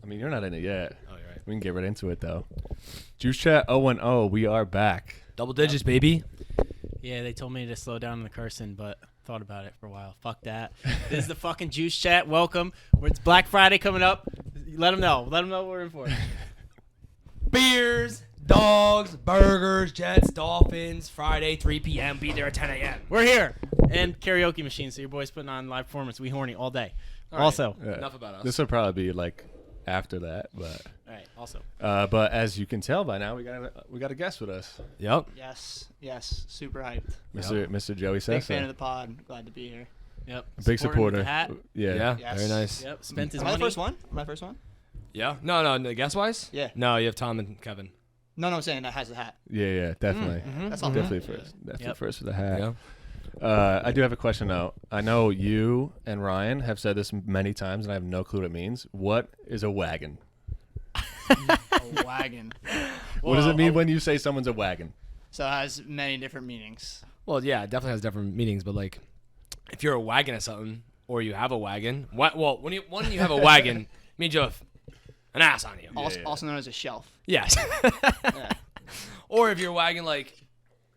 I mean, you're not in it yet. Oh, you're right. We can get right into it, though. Juice Chat 010, we are back. Double digits, baby. Yeah, they told me to slow down on the cursing, but thought about it for a while. Fuck that. This is the fucking Juice Chat. Welcome. It's Black Friday coming up. Let them know. Let them know what we're in for. Beers, dogs, burgers, Jets, Dolphins, Friday, 3 p.m. Be there at 10 a.m. We're here. And karaoke machine, so your boy's putting on live performance. We horny all day. All right. Also. Enough about us. This will probably be like after that, but All right, also. but as you can tell by now, we got a guest with us, Yep. Yes, super hyped. Mr. Joey Sessa. Big fan of the pod. Glad to be here. Yep. Big Supporting supporter. with the hat. Yeah. Yes. Very nice. Yep. Spent his Am I money. the first one? Am I the first one? Yeah. No, guess-wise? Yeah. No, you have Tom and Kevin. No, I'm saying that has the hat. Yeah, definitely. That's all. Definitely first. Definitely Yep. first for the hat. Yeah. I do have a question though. I know you and Ryan have said this many times, and I have no clue what it means. What is a wagon? A wagon. What does it mean when you say someone's a wagon? So it has many different meanings. Well, yeah, it definitely has different meanings, but like, if you're a wagon of something, or you have a wagon, well, when you have a wagon, it means you have an ass on you. Also known as a shelf. Yes. Yeah. Or if you're a wagon, like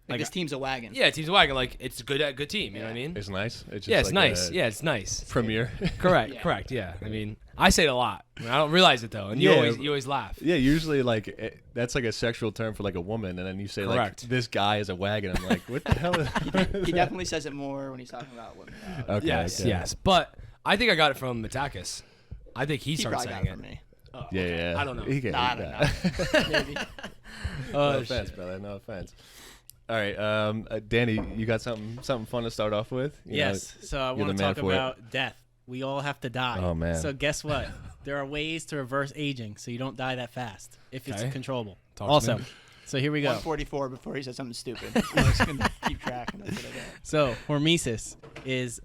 This team's a wagon. yeah, team's a wagon, like it's a good team. You know what I mean? It's nice. It's just Yeah, it's like nice. a Yeah, it's nice. Premiere. Correct. Yeah. Correct. Yeah. I mean, I say it a lot. I don't realize it though, and Yeah. you always laugh. Yeah, usually like that's like a sexual term for like a woman, and then you say Correct. like this guy is a wagon. I'm like, what the hell? He definitely says it more when he's talking about women. Okay. Yes. okay. Yes. But I think I got it from Matakis. I think he He started probably got saying it it. from me. Oh, Yeah, okay. yeah. I don't know. He can, Nah, I don't know. Maybe. No Oh, offense, shit. brother. No offense. All right, Danny, you got something fun to start off with? You Yes. know, So I you're want the to man talk for it. about death. We all have to die. Oh, man. So guess what? There are ways to reverse aging so you don't die that fast if it's Okay. controllable. Talk to Also, me. so here we go. 144 before he said something stupid. I'm just going to keep track. And that's what I got. So Hormesis is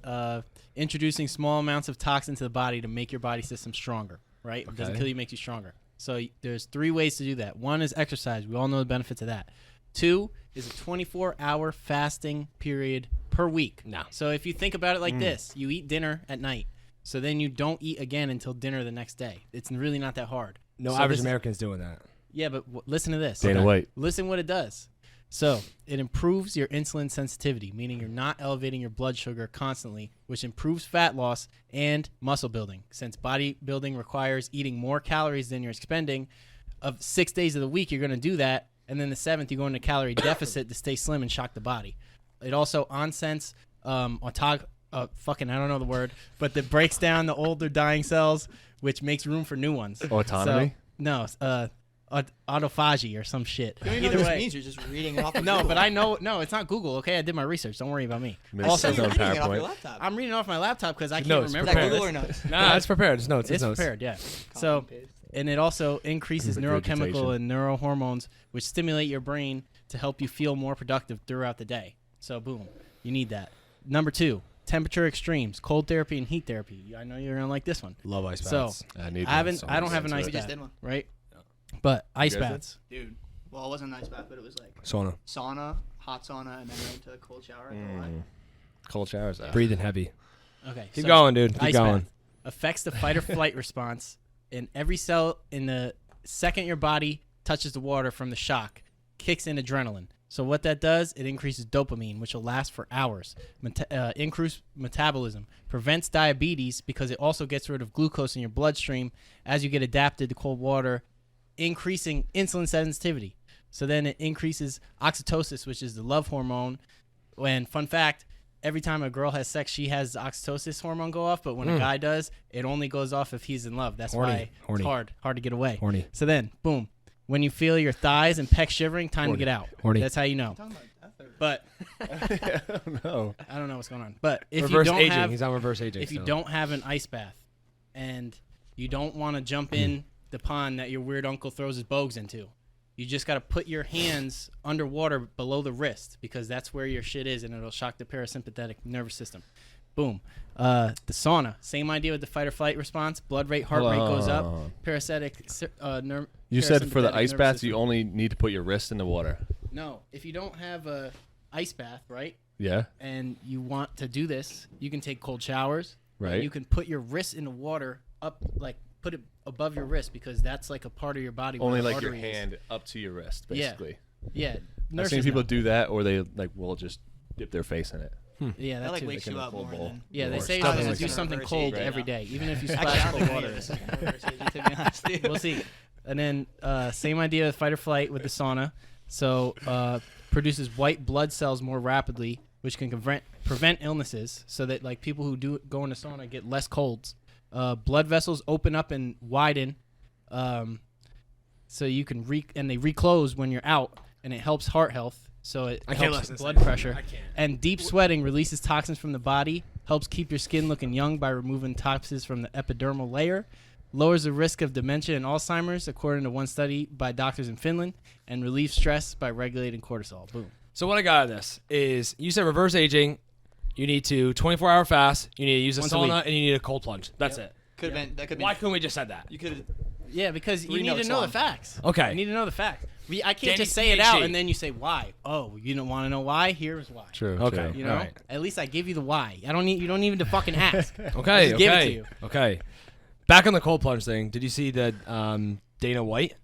introducing small amounts of toxin to the body to make your body system stronger, right? It doesn't Okay. kill you, makes you stronger. So there's 3 ways to do that. 1 is exercise. We all know the benefits of that. 2 is a 24-hour fasting period per week. No. So if you think about it like this, you eat dinner at night. So then you don't eat again until dinner the next day. It's really not that hard. No So average this- American's doing that. Yeah, but listen to this. Dana Okay. White. Listen what it does. So it improves your insulin sensitivity, meaning you're not elevating your blood sugar constantly, which improves fat loss and muscle building. Since bodybuilding requires eating more calories than you're expending, of 6 days of the week, you're going to do that. And then the 7th, you go into calorie deficit to stay slim and shock the body. It also onsets fucking, I don't know the word, but that breaks down the older dying cells, which makes room for new ones. Autonomy? So, no, autophagy or some shit. You don't even know Either what this way. means. You're just reading it off of No, Google. but I know. No, it's not Google. Okay, I did my research. Don't worry about me. Mr. Also, Sessa you're on reading it off PowerPoint. your laptop. I'm reading off my laptop because I can't Notes. Is remember. that Prepared. Google or notes? Nah, it's prepared. It's notes. It's notes. prepared, yeah. So, Copy and paste. and it also increases neurochemical Regurgitation. and neurohormones, which stimulate your brain to help you feel more productive throughout the day. So, boom, you need that. Number 2, temperature extremes, cold therapy and heat therapy. I know you're gonna like this one. Love ice So, baths. I need. I one, don't have an into ice it. We just bath, did one. right? But ice guys did? baths. Dude. Well, it wasn't a nice bath, but it was like Sauna. sauna, hot sauna, and then right into a cold shower. I don't know why. Cold showers. Breathing heavy. Okay, Keep so going, dude. Keep ice going. bath affects the fight or flight response in every cell. In the second your body touches the water from the shock, kicks in adrenaline. So what that does, it increases dopamine, which will last for hours. Increase metabolism, prevents diabetes because it also gets rid of glucose in your bloodstream as you get adapted to cold water, increasing insulin sensitivity. So then it increases oxytocin, which is the love hormone. And fun fact, every time a girl has sex, she has the oxytocin hormone go off, but when a guy does, it only goes off if he's in love. That's Horny. why it's hard to get away. Horny. So then, boom, when you feel your thighs and pecs shivering, time to get out. Horny. That's how you know. Talking about death or- But I don't know. I don't know what's going on. But if Reverse you don't aging. have, He's on reverse aging. if you still. don't have an ice bath, and you don't want to jump in the pond that your weird uncle throws his bogues into, you just got to put your hands underwater below the wrist because that's where your shit is, and it'll shock the parasympathetic nervous system. Boom. The sauna, same idea with the fight or flight response. Blood rate, heart rate goes up. Hold on. Parasympathetic. You said for the parasympathetic ice nervous baths, system. you only need to put your wrist in the water. No, if you don't have a ice bath, right, Yeah. and you want to do this, you can take cold showers. Right. You can put your wrist in the water up, like put it above your wrist because that's like a part of your body. where Only the like your artery is. hand up to your wrist, basically. Yeah. I've Nurses seen people know. do that, or they like will just dip their face in it. Yeah, That that like too. wakes Like in you a up full more bowl. than. Yeah, they Or say stuff to like do that. something Reverse cold age right every now. day, even if you Actually, I splash don't cold think water. it in is. it. Reverse age, to be honest. Dude. We'll see. And then same idea with fight or flight with the sauna. So produces white blood cells more rapidly, which can prevent illnesses. So that like people who do go in the sauna get less colds. Blood vessels open up and widen, so you can and they reclose when you're out, and it helps heart health. So it I can't helps listen to blood this. pressure. I can't. And deep sweating releases toxins from the body, helps keep your skin looking young by removing toxins from the epidermal layer, lowers the risk of dementia and Alzheimer's, according to one study by doctors in Finland, and relieves stress by regulating cortisol. Boom. So what I got out of this is you said reverse aging. You need to 24-hour fast. You need to use a Once a sauna, week. and you need a cold plunge. That's it. Could have been. That could be. Why couldn't we just said that? You could have. Yeah, because you 3 need to notes know the long. facts. Okay. You need to know the facts. I can't Danny just say it out PhD. and then you say why. Oh, you don't want to know why? Here's why. True. Okay. True. You know, Alright. at least I give you the why. I don't need. You don't need to fucking ask. Okay. just give it to okay. you. Okay. Back on the cold plunge thing. Did you see that Dana White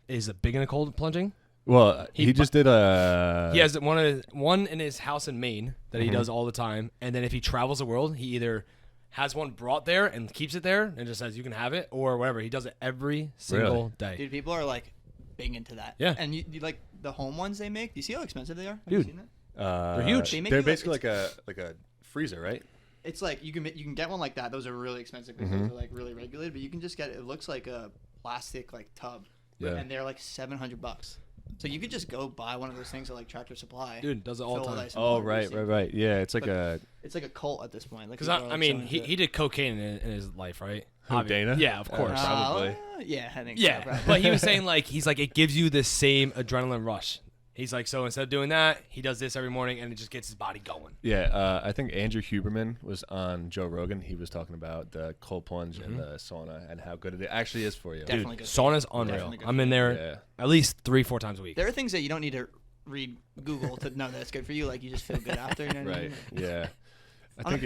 is big into cold plunging? Well, he just did a. He has one in his house in Maine that he does all the time, and then if he travels the world, he either has one brought there and keeps it there and just says you can have it, or whatever. He does it every single day. Dude, people are like big into that. Yeah. And you like the home ones they make. Do you see how expensive they are? Have Dude. You seen that? They're huge. They make They're you, like, basically like a freezer, right? It's like you can get one like that. Those are really expensive because those are like really regulated. But you can just get it looks like a plastic like tub, Yeah. and they're like $700. So you could just go buy one of those things at like Tractor Supply. Dude does it all the fill with time. ice and Oh, water, right, see. right. Yeah, it's like But- a. It's like a cult at this point. Like Because people are, I like, mean, so he into it. did cocaine in his life, right? Who, Dana? Yeah, of course. Probably. Yeah, I think Yeah, so, probably. but he was saying like it gives you the same adrenaline rush. He's like, so instead of doing that, he does this every morning, and it just gets his body going. Yeah, I think Andrew Huberman was on Joe Rogan. He was talking about the cold plunge and the sauna and how good it actually is for you. Definitely Dude, good. sauna's unreal. Definitely good I'm for in you. there Yeah. at least 3-4 times a week. There are things that you don't need to read Google to know that it's good for you. Like you just feel good after. You know what I Right. mean? Yeah.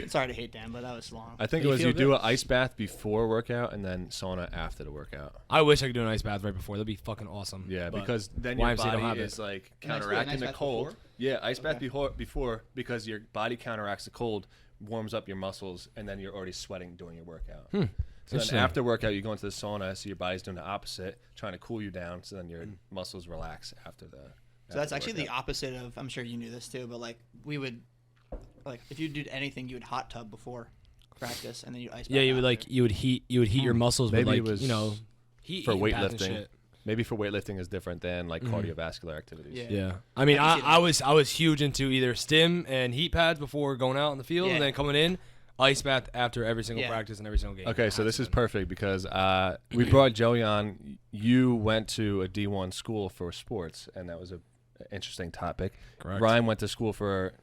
Sorry to hate Dan, but that was long. I think You it was feel you do good? an ice bath before workout and then sauna after the workout. I wish I could do an ice bath right before. That'd be fucking awesome. Yeah, but because then your YMCA don't have body it. is like An ice bath- counteracting an the ice bath cold. before? Yeah, ice bath Okay. before because your body counteracts the cold, warms up your muscles, and then you're already sweating during your workout. So then Interesting. after workout, you go into the sauna, so your body's doing the opposite, trying to cool you down, so then your muscles relax after the. So that's actually the opposite of. I'm sure you knew this too, but like we would, like if you did anything, you would hot tub before practice, and then you ice. yeah, bath you would after. like you would heat your muscles with Maybe it like was heat for heat bath and weightlifting. shit. Maybe for weightlifting is different than like cardiovascular activities. Yeah. Yeah, I mean, I can see I was huge into either stim and heat pads before going out in the field, Yeah. and then coming in, ice bath after every single Yeah. practice and every single game. Okay, so this is perfect because we brought Joey on. You went to a D1 school for sports, and that was a interesting topic. Correct. Ryan went to school for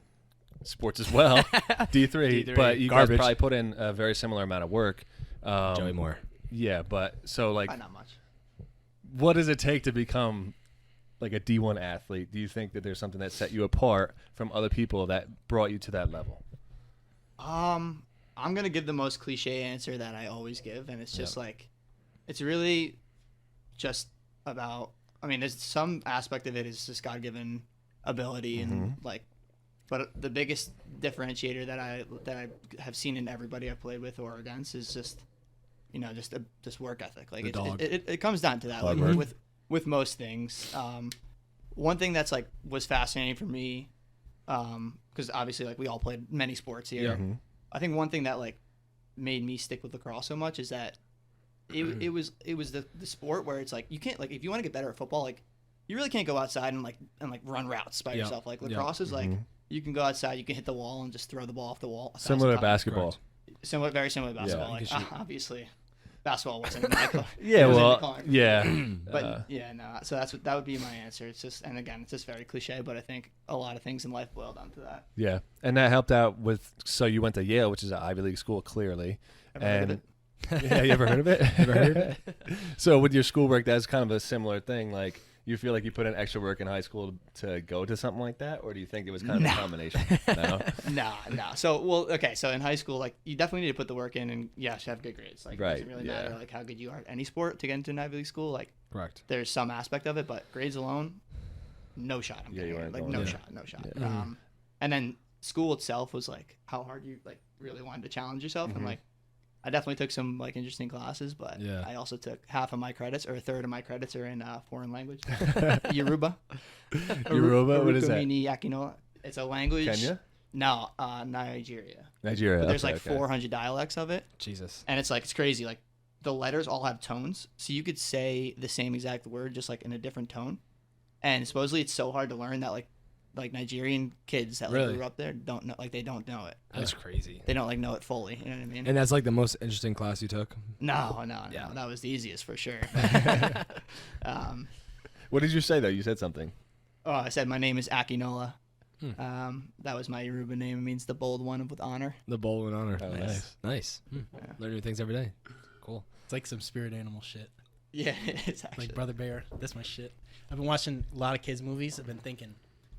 sports as well, D3, D3. but you Garbage. guys probably put in a very similar amount of work. Joey Moore. Yeah, but so like, Not much. what does it take to become like a D1 athlete? Do you think that there's something that set you apart from other people that brought you to that level? I'm gonna give the most cliche answer that I always give, and it's just like, it's really just about. I mean, there's some aspect of it is just God-given ability and like, but the biggest differentiator that I have seen in everybody I've played with or against is just, just work ethic. Like The dog. it comes down to that. Hard Like work. with most things. One thing that's like was fascinating for me, because obviously like we all played many sports here. Yeah. I think one thing that like made me stick with lacrosse so much is that it was the sport where it's like you can't, like, if you want to get better at football, like you really can't go outside and run routes by Yeah. yourself. Like Yeah. lacrosse is like you can go outside, you can hit the wall and just throw the ball off the wall. 1,000 Similar to times. basketball. Similar, very similar to basketball. Yeah. Like, You can shoot. obviously, basketball wasn't in my car. Yeah, It was in the well, car. yeah. But yeah, no. So that would be my answer. It's just, and again, it's just very cliche, but I think a lot of things in life boil down to that. Yeah, and that helped out with. So you went to Yale, which is an Ivy League school, clearly. Ever heard of and yeah, you ever heard of it? Ever heard of it? So with your schoolwork, that's kind of a similar thing. Like You feel like you put in extra work in high school to go to something like that, or do you think it was kind of a combination? No. Nah. So, okay. So in high school, like you definitely need to put the work in, and yes, have good grades. Like, Right, it doesn't really matter like how good you are at any sport to get into an Ivy League school. Like, Correct. there's some aspect of it, but grades alone, no shot. I'm Yeah, getting you it. weren't Like going no there. shot. Yeah. And then school itself was like how hard you like really wanted to challenge yourself, Mm-hmm. and like I definitely took some like interesting classes, but Yeah. I also took half of my credits or a third of my credits are in foreign language. Yoruba. Yoruba? What is that? Arukumini Yakinola. It's a language. Kenya? No, Nigeria. Nigeria. But there's okay, like okay. 400 dialects of it, Jesus. and it's like it's crazy. Like the letters all have tones, so you could say the same exact word just like in a different tone. And supposedly it's so hard to learn that like Nigerian kids that like Really? grew up there don't know they don't know it. That's crazy. They don't like know it fully. You know what I mean? And that's like the most interesting class you took. No, Yeah. that was the easiest for sure. What did you say though? You said something. Oh, I said my name is Akinola. Hmm. That was my Yoruba name. It means the bold one with honor. The bowl in honor. Oh, nice. Nice. Learn new things every day. Cool. It's like some spirit animal shit. Yeah, it's actually. Like Brother Bear. That's my shit. I've been watching a lot of kids movies. I've been thinking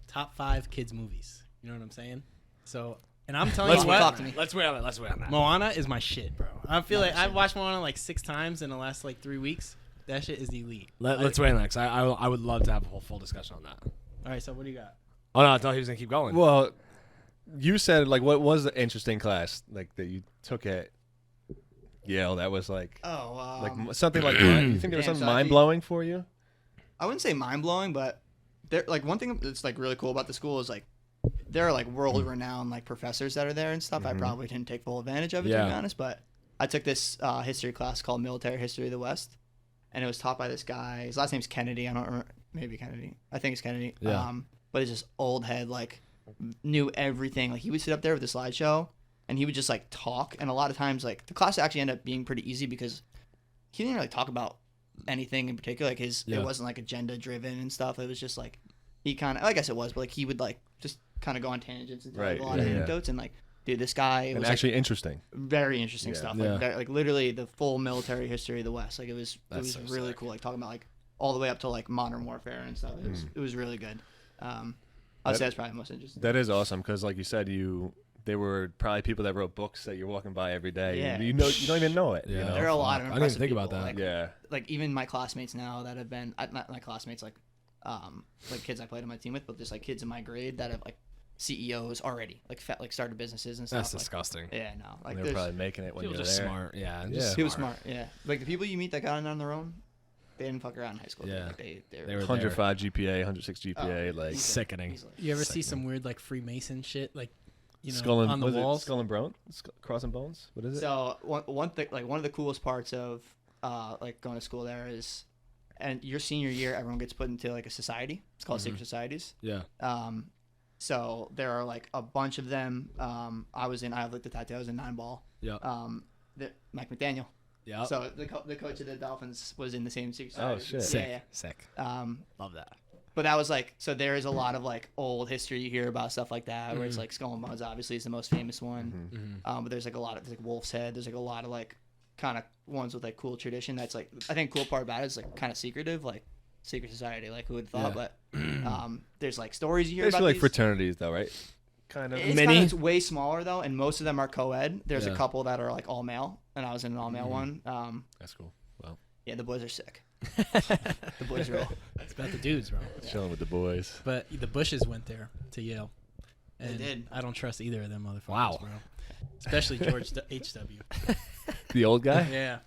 top 5 kids movies. You know what I'm saying? So, and I'm telling Let's you wait. what, talk to me. Let's wait on it. Let's wait on that. Moana is my shit, bro. I feel like I've watched Moana like 6 times in the last like 3 weeks. That shit is elite. Let's wait on that. 'Cause I would love to have a whole full discussion on that. All right, so what do you got? Oh no, I thought he was gonna keep going. Well, you said like what was the interesting class like that you took at Yale? That was like something like you think there was Damn, something so mind blowing for you? I wouldn't say mind blowing, but there like one thing that's like really cool about the school is like there are like world renowned like professors that are there and stuff. I probably didn't take full advantage of it to be Yeah. honest, but I took this history class called Military History of the West, and it was taught by this guy. His last name's Kennedy. I don't remember. Maybe Kennedy. I think it's Kennedy. Yeah. But it's just old head, like knew everything. Like he would sit up there with a slideshow and he would just like talk. And a lot of times, like the class actually ended up being pretty easy because he didn't really talk about anything in particular. Like it wasn't like agenda driven and stuff. It was just like he kind of, I guess it was, but like he would like just kind of go on tangents and tell like, a lot of anecdotes and like. Dude, this guy And was actually interesting. very interesting Yeah. stuff. Yeah. Like literally the full military history of the West. Like it was That's so really sick. cool. Like talking about like all the way up to like modern warfare and stuff. It was really good. I'd say that's probably the most interesting. That is awesome because, like you said, they were probably people that wrote books that you're walking by every day. Yeah. You don't even know it. Yeah. You know? There are a lot of I didn't impressive think people, about that. Like, Yeah. like even my classmates now that have been not my classmates like kids I played on my team with, but just like kids in my grade that have like CEOs already, like started businesses and stuff. That's like, disgusing. Yeah, no, like They're there's probably making it when People you're just there. smart. Yeah. Yeah. Just he was smart. Yeah, like the people you meet that got in on their own, they didn't fuck around in high school. Yeah. Like, They they were were 105 GPA, 106 GPA, like Sickening. easily. You ever see some weird like Freemason shit, like you know, skull and on the was it walls? skull and bone, cross and bones. What is it? So one thing, like one of the coolest parts of like going to school there is, and your senior year, everyone gets put into like a society. It's called secret societies. Yeah. So there are like a bunch of them. I was like the tattoo. I was in 9-ball. Yeah. Mike McDaniel. Yeah. So the coach of the Dolphins was in the same secret Oh, society. shit. Sick. Yeah. Sick. Love that. But that was like, so there is a lot of like old history you hear about stuff like that, where it's like Skull and Bones obviously is the most famous one. But there's like a lot of there's like Wolf's Head. There's like a lot of like kind of ones with like cool tradition. That's like I think cool part about it is like kind of secretive, like secret society. Like who would have thought? Yeah. But there's like stories you hear Basically about like these. fraternities, though, right? Kind of. It's way smaller though, and most of them are co-ed. There's Yeah. a couple that are like all male, and I was in an all male one. That's cool. Well, Yeah, the boys are sick. The boys rule. It's about the dudes, bro. chilling with the boys. But the Bushes went there to Yale. And did. I don't trust either of them motherfuckers, Wow. bro. Especially George H.W. The old guy. Yeah.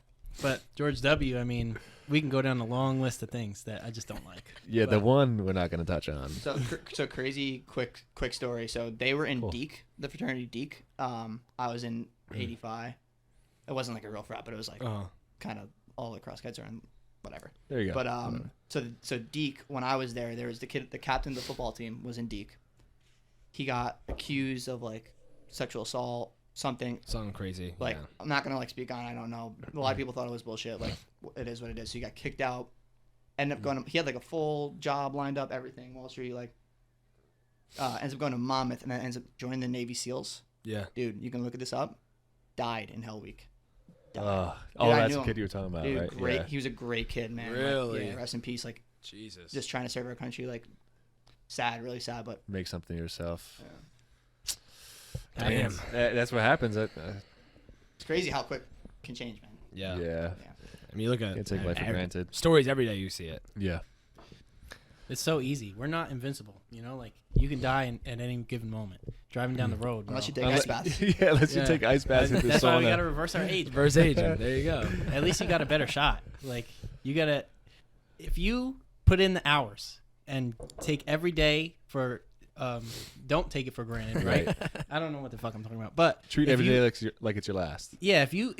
But George W., I mean, we can go down a long list of things that I just don't like. Yeah, the But- one we're not going to touch on. So crazy quick story. So they were in Cool. Deke, the fraternity Deke. I was in 85. It wasn't like a real frat, but it was like kind of all the cross kids are in whatever. There you go. But so Deke, when I was there was the captain of the football team was in Deke. He got accused of like sexual assault, something. Something crazy. Like yeah. I'm not gonna like speak on. I don't know. A lot of people thought it was bullshit. Like it is what it is. So he got kicked out. Ended up going. He had like a full job lined up, everything. Wall Street. Like ends up going to Monmouth and then ends up joining the Navy SEALs. Yeah. Dude, you can look this up. Died in Hell Week. oh, Dude, I that's knew the kid him. you were talking about, Dude, right? great. Yeah. He was a great kid, man. Like, Really? yeah, rest in peace. Like Jesus. just trying to serve our country. Like, sad, really sad, but Make something yourself. Damn. That's what happens. it's crazy how quick it can change, man. Yeah. Yeah. I mean, you look at Can't take life for granted. stories every day. You see it. Yeah. It's so easy. We're not invincible. You know, like you can die at any given moment. Driving down the road, Unless you bro. take ice baths. Yeah, unless you take ice baths in the That's why we sauna. gotta reverse our age. bro. Reverse agent. There you go. At least you got a better shot. Like you gotta, if you put in the hours and take every day for, don't take it for granted, right? I don't know what the fuck I'm talking about, but Treat if every you- day like it's your last. Yeah, if you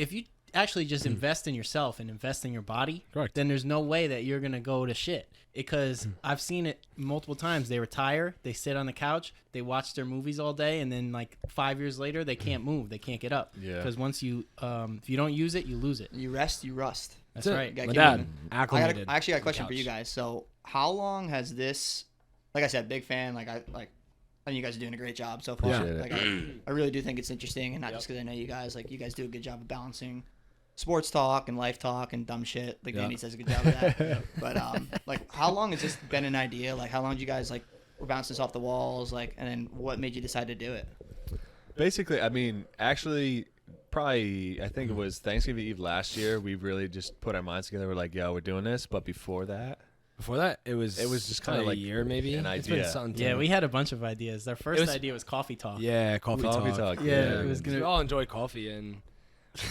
actually just invest in yourself and invest in your body, Correct. then there's no way that you're gonna go to shit. Because I've seen it multiple times. They retire, they sit on the couch, they watch their movies all day, and then like 5 years later, they can't move, they can't get up. Yeah. Because once you, if you don't use it, you lose it. You rest, you rust. That's it. right. You gotta My keep dad moving. acclimated. I actually got a to the question for you couch. guys. So, how long has this? Like I said, big fan. I think you guys are doing a great job so far. Appreciate it. Like I really do think it's interesting, and not just because I know you guys. Like you guys do a good job of balancing sports talk and life talk and dumb shit. Like Danny does a good job of that. But like, how long has this been an idea? Like, how long did you guys like were bouncing this off the walls? Like, and then what made you decide to do it? Basically, I mean, actually, probably, I think it was Thanksgiving Eve last year. We really just put our minds together. We're like, yo, we're doing this. But before that, Before that, it was just kinda kinda like a year maybe. an It's idea. been something. Yeah, to- we had a bunch of ideas. Our first was- idea was coffee talk. Yeah, coffee talk. Yeah, it was We gonna. all enjoy coffee, and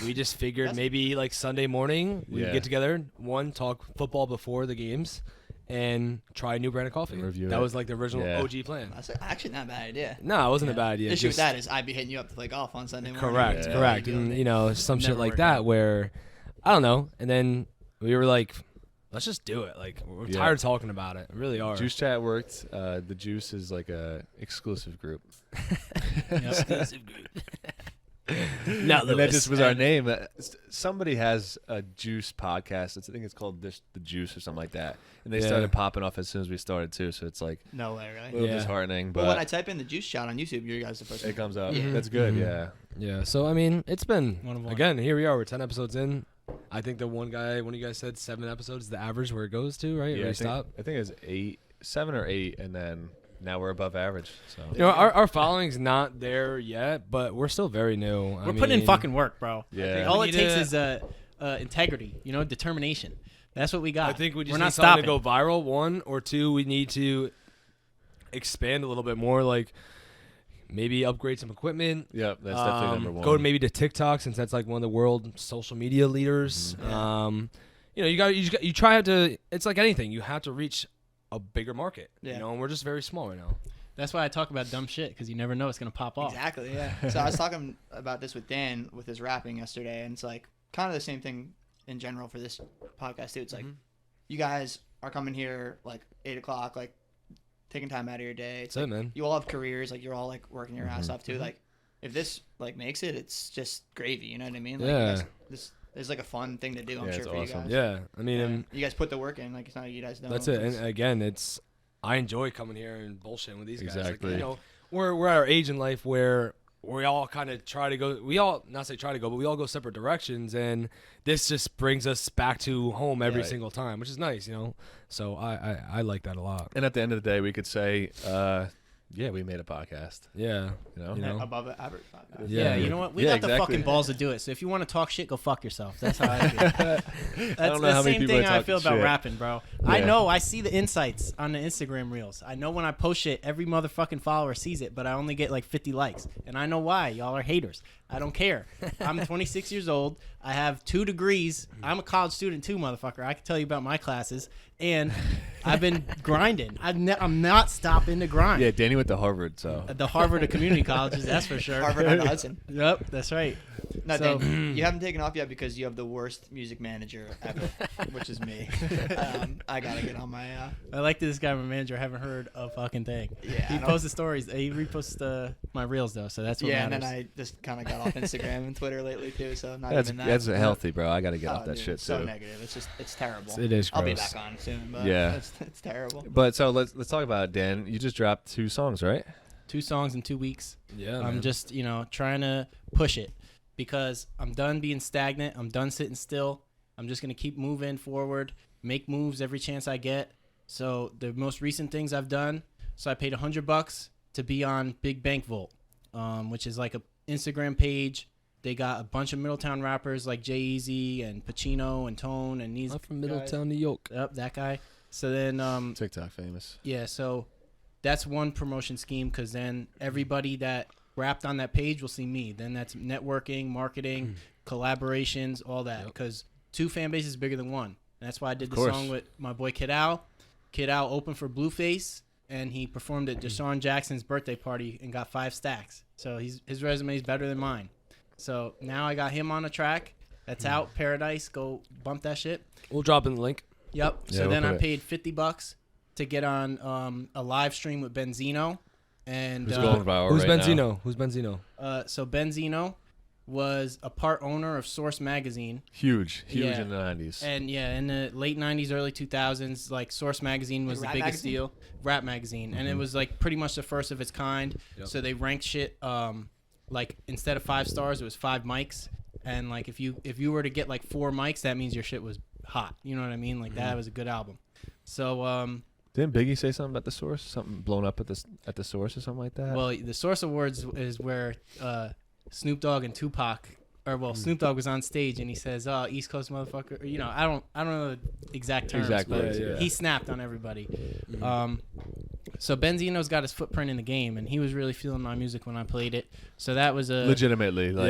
we just figured That's- maybe like Sunday morning we'd Yeah. get together, talk football before the games, and try a new brand of coffee. Review that it. was like the original Yeah. OG plan. That's actually not a bad idea. No, it wasn't a Yeah. bad idea. The issue with just- that is I'd be hitting you up to play golf on Sunday morning. Correct, Yeah. correct. Yeah. And, you know, some shit Never like worked that out. where, I don't know. And then we were like, let's just do it. Like, we're Yeah. tired of talking about it. We really are. Juice Chat worked. The Juice is like a exclusive group. Exclusive group. Not And that Lewis. just was our name. Somebody has a Juice podcast. I think it's called The Juice or something like that. And they Yeah. started popping off as soon as we started too. So it's like No way, a really. little Yeah. disheartening, But when I but type in the juice shot on YouTube, you guys are the first. it comes up. Yeah. That's good. Mhm. Yeah. Yeah, so, I mean, it's been, One of one. again, here we are. We're 10 episodes in. I think one of you guys said 7 episodes is the average where it goes to, right? Yeah, Where I we stop. think it's 7 or 8, and then now we're above average. So You know, our following's not there yet, but we're still very new. We're putting in fucking work, bro. Yeah. All We it need takes to- is integrity. You know, determination. That's what we got. I think we just We're need not something stopping. to go viral. 1 or 2, we need to expand a little bit more. Like maybe upgrade some equipment. Yep, that's definitely number one. Go maybe to TikTok since that's like one of the world social media leaders. You know, you try to. It's like anything. You have to reach a bigger market. Yeah. You know, and we're just very small right now. That's why I talk about dumb shit because you never know it's gonna pop off. Exactly, yeah. So I was talking about this with Dan with his rapping yesterday, and it's like kind of the same thing in general for this podcast too. It's like you guys are coming here like 8 o'clock, like taking time out of your day. It's That's like, it, man. you all have careers, like you're all like working your ass off too. Like if this like makes it, it's just gravy. You know what I mean? Like, you Yeah. guys, this is like a fun thing to do. I'm Yeah, sure it's for awesome. you guys. Yeah, I mean, and You guys put the work in. Like it's not you guys don't. that's it. It's- And again, I enjoy coming here and bullshitting with these guys. Exactly. Like, you know, we're at our age in life where we all kind of try to go. We all not say try to go, but we all go separate directions, and this just brings us back to home every Right. single time, which is nice, you know. So I like that a lot. And at the end of the day, we could say, yeah, we made a podcast. Yeah, You know? You know? above average. Yeah, Yeah. you know what? We Yeah, got the exactly. fucking balls to do it. So if you want to talk shit, go fuck yourself. That's how I feel. That's don't know the how many same people thing are I feel talking about shit. rapping, bro. I Yeah. know. I see the insights on the Instagram reels. I know when I post shit, every motherfucking follower sees it, but I only get like 50 likes. And I know why. Y'all are haters. I don't care. I'm 26 years old. I have 2 degrees. I'm a college student too, motherfucker. I can tell you about my classes. And I've been grinding. I'm not stopping to grind. Yeah, Danny went to Harvard, so. The Harvard of community colleges, that's for sure. Harvard on the Hudson. Yep, that's right. No, So- Dan, you haven't taken off yet because you have the worst music manager ever, which is me. I gotta get on my. I like this guy, my manager. I haven't heard a fucking thing. Yeah, He I don't- posts the stories. He reposts my reels though, so that's what Yeah, and matters. then I just kind of got off Instagram and Twitter lately too, so not That's even that. that's healthy, bro. I got to get Oh, off that dude, shit, so too. negative. It's terrible. It is I'll be gross. back on soon, but Yeah. it's terrible. But so let's talk about it, Dan. You just dropped 2 songs, right? 2 songs in 2 weeks. Yeah, I'm man. just trying to push it because I'm done being stagnant. I'm done sitting still. I'm just gonna keep moving forward, make moves every chance I get, So the most recent things I've done, so I paid $100 to be on Big Bank Vault, which is like a Instagram page. They got a bunch of Middletown rappers like Jay-Z and Pacino and Tone and these. I'm from Middletown, New York. Yep, that guy. So then, TikTok famous. yeah. So that's one promotion scheme because then everybody that rapped on that page will see me. Then that's networking, marketing, collaborations, all that. Because 2 fan bases is bigger than 1. And that's why I did the song with my boy Kid Al. Kid Al opened for Blueface, and he performed at Deshaun Jackson's birthday party and got 5 stacks. So his resume is better than mine. So now I got him on a track that's out, Paradise. Go bump that shit. We'll drop in the link. Yep. Yeah, So we'll then put I it. paid $50 to get on a live stream with Ben Zeno. And Who's going viral Who's right now? Benzino? Who's Benzino? so Ben Zeno was a part owner of Source Magazine. Huge Yeah. in the 90s. And yeah, in the late 90s, early 2000s, like Source Magazine was the Rap biggest magazine? deal. Rap magazine. And it was like pretty much the first of its kind. Yep. So they ranked shit like instead of 5 stars, it was 5 mics. And like if you were to get like 4 mics, that means your shit was hot. You know what I mean? Like that was a good album. So Didn't Biggie say something about the Source? Something blown up at the Source or something like that? well, the Source Awards is where Snoop Dogg and Tupac, or well, Snoop Dogg was on stage and he says, "Oh, East Coast motherfucker." Or, you know, I don't know the exact terms, Exactly, but yeah. he snapped on everybody. So Benzino's got his footprint in the game, and he was really feeling my music when I played it. So that was a legitimately, like,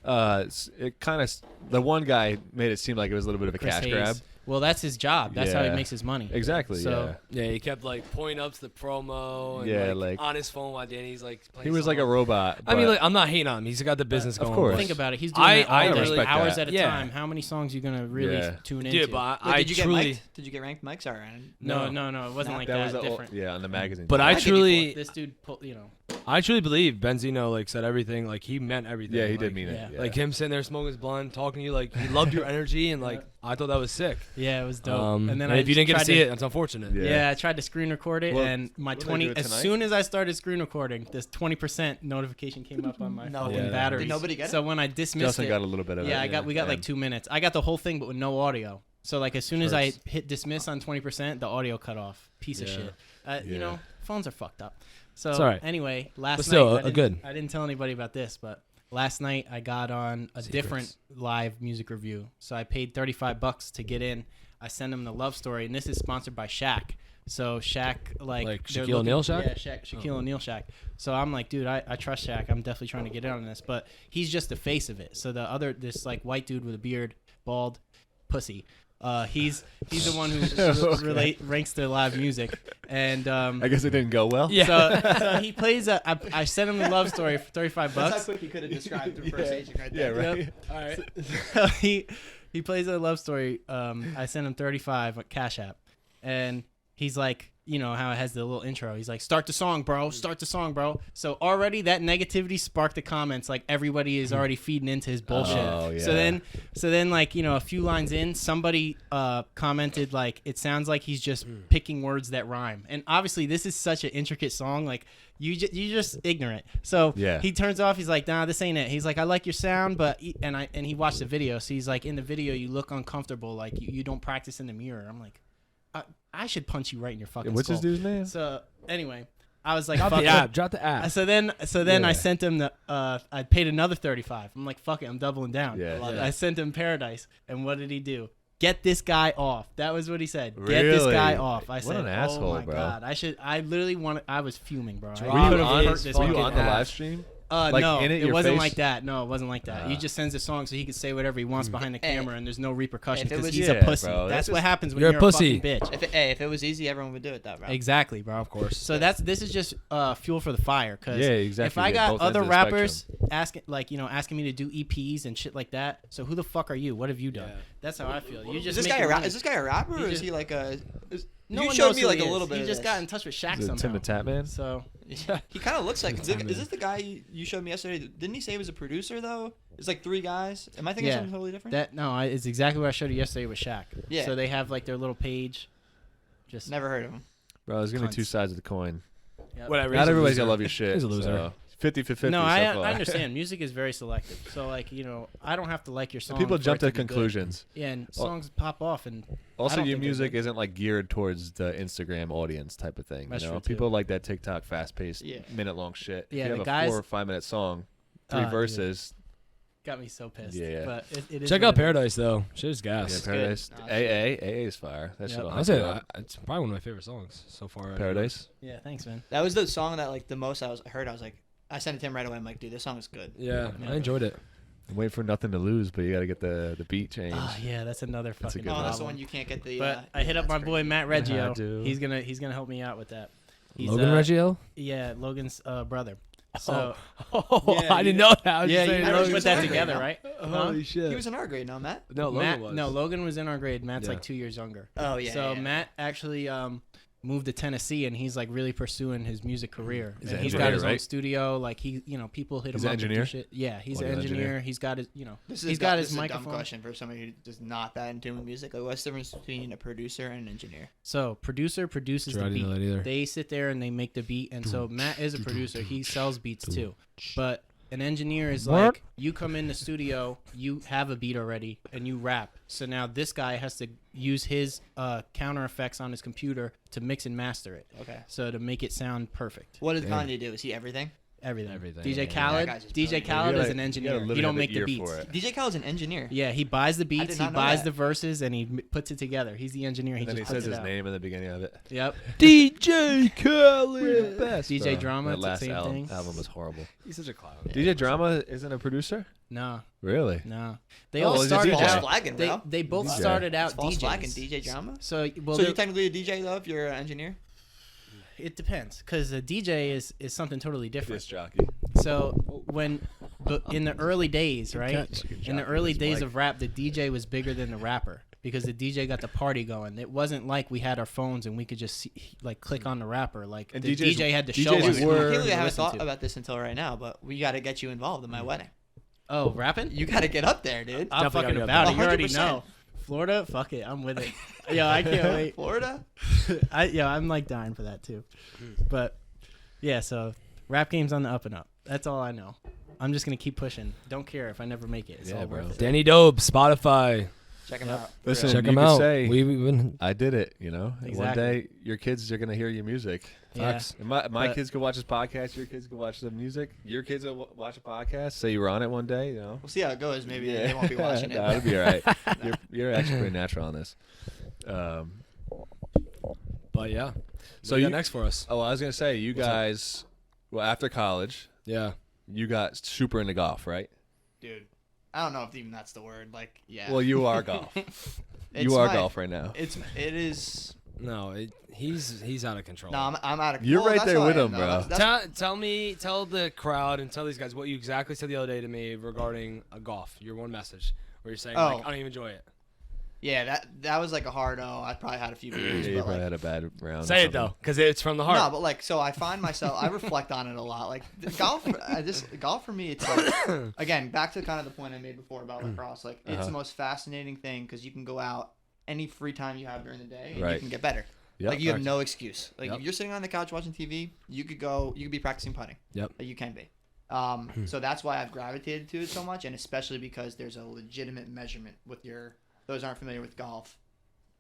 Yeah. it kind of the one guy made it seem like it was a little bit of a Chris cash Hayes. grab. Well, that's his job. That's how he Yeah. makes his money. Exactly. So- Yeah, he kept like pointing up to the promo and Yeah, like, like- on his phone while Danny's like playing He was like a songs. robot. I mean, but- like, I'm not hating on him. He's got the business Of going. course. but- Think about it. He's doing I that all day, respect hours that. at a Yeah. time. How many songs you gonna really Yeah. tune into? Dude, but Wait, I did you truly, get mic'd? Did you get ranked mics? All right. no, No. it wasn't like that that. was Different. yeah, on the magazine. but I I like it truly, This dude, you know. I truly believe Benzino like said everything. Like he meant everything. yeah, he like, did mean it. yeah. Yeah. Like him sitting there smoking his blunt, talking to you, like he loved your energy, and like I thought that was sick. Yeah, it was dope. And then if you didn't get to tried see it, that's unfortunate. Yeah. Yeah, I tried to screen record it, Well, and my will they 20. do it As tonight? soon as I started screen recording, this 20% notification came up on my No. fucking Yeah. batteries. Did nobody get it? So when I dismissed Justin it, got a little bit of it. yeah, we got like and- 2 minutes. I got the whole thing, but with no audio. So like as soon as I Hurts. hit dismiss on 20%, the audio cut off. Piece of Yeah. shit. You Yeah. know, phones are fucked up. So It's all right. anyway, last But still, night good. I didn't tell anybody about this, but last night I got on a different live music review. So I paid $35 to get in. I sent him the love story, and this is sponsored by Shaq. So Shaq, like they're Shaquille O'Neal Shaq? Yeah, Shaquille O'Neal Shaq. So I'm like, dude, I trust Shaq. I'm definitely trying to get in on this, but he's just the face of it. So this like white dude with a beard, bald, pussy. He's the one who ranks the live music, and I guess it didn't go well. Yeah. so he plays I sent him the love story for $35. That's how quick you could have described the first agent right Yeah, there. right. Yep. All right. So he plays a love story. I sent him 35 at Cash App, and he's like, you know how it has the little intro. He's like, "Start the song, bro. Start the song, bro." So already that negativity sparked the comments. Like everybody is already feeding into his bullshit. Oh, yeah. So then, like, you know, a few lines in, somebody commented like, "It sounds like he's just picking words that rhyme." And obviously, this is such an intricate song. Like, you just ignorant. So Yeah. he turns off. He's like, "Nah, this ain't it." He's like, "I like your sound, but," and he watched the video. So he's like, "In the video, you look uncomfortable. Like you don't practice in the mirror." I'm like, I should punch you right in your fucking What's skull. his dude's name? So anyway, I was like, Drop fuck the it. app. Drop the app. So then Yeah. I sent him the I paid another 35. I'm like, fuck it, I'm doubling down. Yeah. Yeah. I sent him Paradise, and what did he do? Get this guy off. That was what he said. Get this Really? guy off. I What said, an asshole, oh my bro. god, I literally wanted. I was fuming, bro. Drop Were I you could've on, hurt this were you fucking on the ass. live stream? No, in it, it your wasn't face? like that. No, it wasn't like that. He just sends a song so he can say whatever he wants behind the camera, and there's no repercussions if it because was- he's Yeah, a pussy. bro, That's that's what just- happens when You're you're a pussy. fucking bitch. If it was easy, everyone would do it, though, bro. Exactly, bro. Of course. So this is just fuel for the fire. Cause Yeah, exactly. if I Yeah, got both ends other of the rappers asking me to do EPs and shit like that, so who the fuck are you? What have you done? Yeah. That's how I feel. You Is just this make guy your a money. is this guy a rapper, He or is just- he like a? No you one showed knows me who like he a is. little bit. He of just this. got in touch with Shaq Is it somehow. Tim the Tap Man? So He kind of looks like. Is Timmy. this the guy you showed me yesterday? Didn't he say he was a producer though? It's like 3 guys. Am I thinking Yeah. something totally different? it's exactly what I showed you yesterday with Shaq. Yeah. So they have like their little page. Just Never heard of him. Bro, there's gonna be 2 Cunts. sides of the coin. Yep. Whatever. Not he's a everybody's loser. gonna love your shit. He's a loser. So 50-50. No, so I far. understand. Music is very selective. So like I don't have to like your song. People for jump it to be good. conclusions. Yeah, and songs pop off, and I Also, don't your think they're music good. isn't like geared towards the Instagram audience type of thing. That's you know, true, too. people like that TikTok fast-paced, Yeah. minute-long shit. Yeah, if you the have guys- a 4 or 5 minute song, 3 dude. verses. Got me so pissed. Yeah. But it is Check what out it is. Paradise though. Shit is Yeah, gas. Paradise. Nah, AA is fire. That Yep. shit. I'll say it's probably one of my favorite songs so far. Paradise. Yeah, thanks, man. That was the song that like the most I heard. I was like, I sent it to him right away. I'm like, dude, this song is good. Yeah, Yeah. I enjoyed it. I'm waiting for nothing to lose, but you got to get the beat changed. Oh yeah, that's another That's a fucking good Oh, one. that's the problem. one you can't get the. But I hit up my that's boy great. Matt I Reggio. do. He's gonna help me out with that. He's, Logan Reggio. Yeah, Logan's brother. So Oh, Yeah, I didn't you- know that. I was yeah, just you saying Matt never Reggio's put in that our together, grade, right? Holy shit. He was in our grade, no, Matt. No, Logan Matt, was. no, Logan was in our grade. Matt's Yeah. like 2 years younger. Oh yeah. So yeah. Matt actually moved to Tennessee, and he's like really pursuing his music career. He's And an he's engineer, got his own right? studio. Like people hit He's him an up to do engineer? shit. Yeah, he's an Audio engineer. engineer. He's got his This is he's a got dumb- his this is a dumb microphone. question for somebody who's not that in tune with music. Like, what's the difference between a producer and an engineer? So producer produces Sure, the I didn't know that either. beat. They sit there and they make the beat, and so Matt is a producer. He sells beats too, but an engineer is What? like you come in the studio, you have a beat already, and you rap. So now this guy has to use his counter effects on his computer to mix and master it. Okay. So to make it sound perfect. What does Damn. Kanye do? Is he everything? Everything. Everything. DJ Yeah, Khaled. that guy's just DJ brilliant. Khaled You is gotta- an you engineer. gotta He literally don't have make an the ear beats. for it. DJ Khaled's an engineer. Yeah, he buys the beats, did he not know buys that. the verses, and he puts it together. He's the engineer. He And then he just says puts his it out. name in the beginning of it. Yep. DJ Khaled. Best. DJ Drama, That it's the last same album, thing. album was horrible. He's such a clown. DJ Drama isn't a producer? No, Really? no. They Oh, all well, he's a started DJ. False out. flagging, bro. They both DJ. started out It's false flagging, DJs. DJ Drama. So well, So they're- you're technically a DJ though if you're an engineer. it depends because a DJ is something totally different. Disc jockey. So in the early days, right? catch. In the early days of rap, the DJ was bigger than the rapper because the DJ got the party going. It wasn't like we had our phones and we could just click on the rapper. Like And the DJs DJ had to DJs show us. were- I who can't to believe I haven't listen thought to. about this until right now, but we got to get you involved in my wedding. Oh, rapping? You got to get up there, dude. I'm Definitely fucking gotta about be it. You already 100%. know. Florida, fuck it, I'm with it. Yo, I can't wait. Florida. I'm like dying for that too. But yeah, so rap game's on the up and up. That's all I know. I'm just gonna keep pushing. Don't care if I never make it. It's Yeah, all bro. worth it. Danny Dope, Spotify. Check him Yep. out. Listen, Check you him could out. say, We've been I did it, you know? One Exactly. day, your kids are going to hear your music. Yeah. facts. And my But- kids could watch this podcast. Your kids could watch the music. Your kids will watch a podcast. Say you were on it one day, you know? We'll see how it goes. Maybe they won't be watching it. No, it'll be all right. You're actually pretty natural on this. But yeah. So So you you- next for us? Oh, I was going to say, you What's up? guys, well, after college, Yeah. you got super into golf, right? Dude, I don't know if even that's the word. Like, yeah. Well, you are golf. It's You are my- golf right now. It is. No, he's out of control. No, I'm out of. You're well, right that's there how I with am, him, though. bro. That's- Tell the crowd and tell these guys what you exactly said the other day to me regarding a golf. Your one message where you're saying like, I don't even enjoy it. yeah, that was like a hard I probably had a few beers, Yeah, you but probably like, had a bad round. or Say it something. though, because it's from the heart. no, but like, so I find myself, I reflect on it a lot. Like golf, golf for me, it's like, again, back to kind of the point I made before about lacrosse. Like, it's the most fascinating thing because you can go out any free time you have during the day and you Right. can get better. Yep. Like, you have no excuse. Like, Yep. if you're sitting on the couch watching TV, you could be practicing putting. Yep. You can be. So that's why I've gravitated to it so much, and especially because there's a legitimate measurement with those aren't familiar with golf,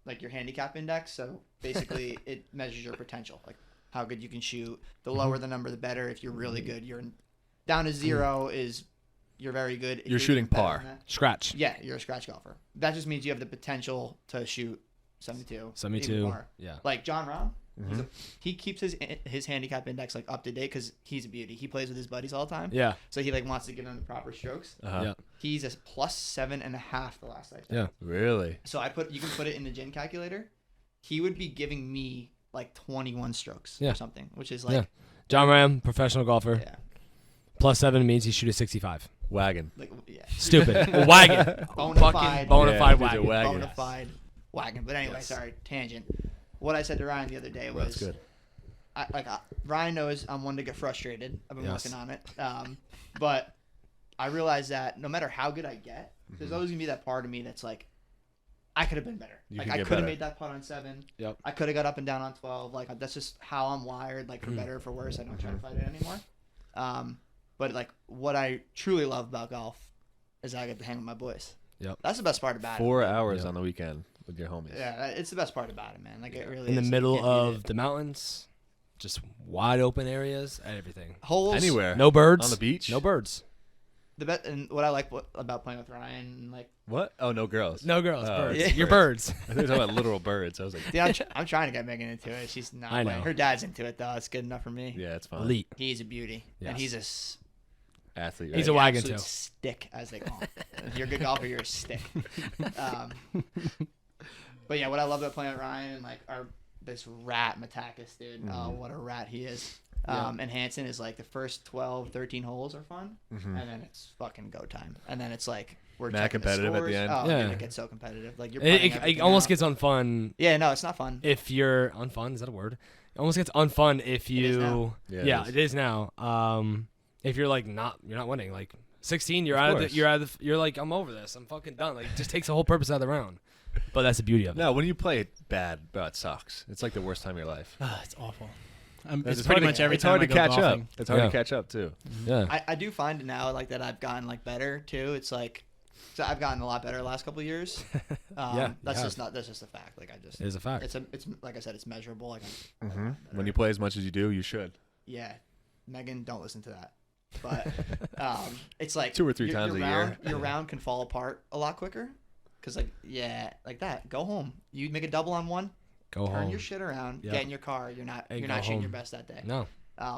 like your handicap index. So basically, it measures your potential, like how good you can shoot. The lower the number, the better. If you're really good, down to 0 is you're very good. If You're shooting even better par. than that- Scratch. yeah, you're a scratch golfer. That just means you have the potential to shoot 72. 72. even par. Yeah. Like John Rahm, he keeps his handicap index like up to date because he's a beauty. He plays with his buddies all the time. Yeah. So he like wants to get on the proper strokes. Uh-huh. Yeah. He's a +7.5 the last I checked. Yeah. Really? So you can put it in the gin calculator. He would be giving me like 21 strokes Yeah. or something, which is like Yeah. John Ram, professional golfer. yeah, +7 means he shoot a 65. Wagon. like yeah, Stupid. A wagon. bona Fucking fide, bona fide Yeah, he's a wagon. wagon. bona fide wagon. But anyway, Yes. sorry, tangent. What I said to Ryan the other day Well, was, that's good. Ryan knows I'm one to get frustrated. I've been Yes. working on it. But I realize that no matter how good I get, there's always gonna be that part of me that's like, I could have been better. You Like can I get could have better. made that putt on 7. Yep. I could have got up and down on 12. Like that's just how I'm wired. Like for better or for worse, I don't try to fight it anymore. But like what I truly love about golf is I get to hang with my boys. Yep. That's the best part about 4 it. hours on the weekend with your homies. Yeah, it's the best part about it, man. Like it really In the is. You middle can't beat of it. the mountains, just wide open areas, everything. holes. Anywhere. No birds. On the beach? No birds. And what I like about playing with Ryan, like, What? Oh, no girls. No girls. Oh, Birds. yeah. You're birds. I think you're talking about literal birds. I was like, dude, I'm trying to get Megan into it. She's not. I know. Playing. Her dad's into it though. It's good enough for me. yeah, it's fun. Elite. He's a beauty, and Yes. he's Athlete. He's right? a wagon absolute tail. stick, as they call him. If you're a good golfer, you're a stick. But yeah, what I love about playing with Ryan, like this rat Matakis, dude. Oh, what a rat he is. And Hanson is like the first 12, 13 holes are fun, and then it's fucking go time, and then it's like we're Mad checking competitive the at the scores. end. Oh, Yeah. dude, it gets so competitive. Like you're putting It everything almost out. gets unfun Yeah, no, it's not fun. if you're unfun. Is that a word? It almost gets unfun if you. is now. Yeah, it is now. If you're like you're not winning. Like 16, you're Of out of course. you're like, I'm over this. I'm fucking done. Like it just takes the whole purpose out of the round. But that's the beauty of it. No, when you play it bad, bro, it sucks. It's like the worst time of your life. It's awful. It's pretty hard much to, every it's time hard I to go catch golfing. up. It's hard Yeah. to catch up too. Yeah. I do find now like that I've gotten like better too. It's like so I've gotten a lot better the last couple of years. Yeah, that's you just not that's just a fact. Like I just It is a fact. it's like I said, it's measurable. Like When you play as much as you do, you should. yeah, Megan, don't listen to that. But it's like 2 or 3 times a year. Your round can fall apart a lot quicker. Cause like like that, go home. You make a double on one, Go turn home. your shit around, Yeah. get in your car. You're not Hey, you're go not shooting your home. best that day. No.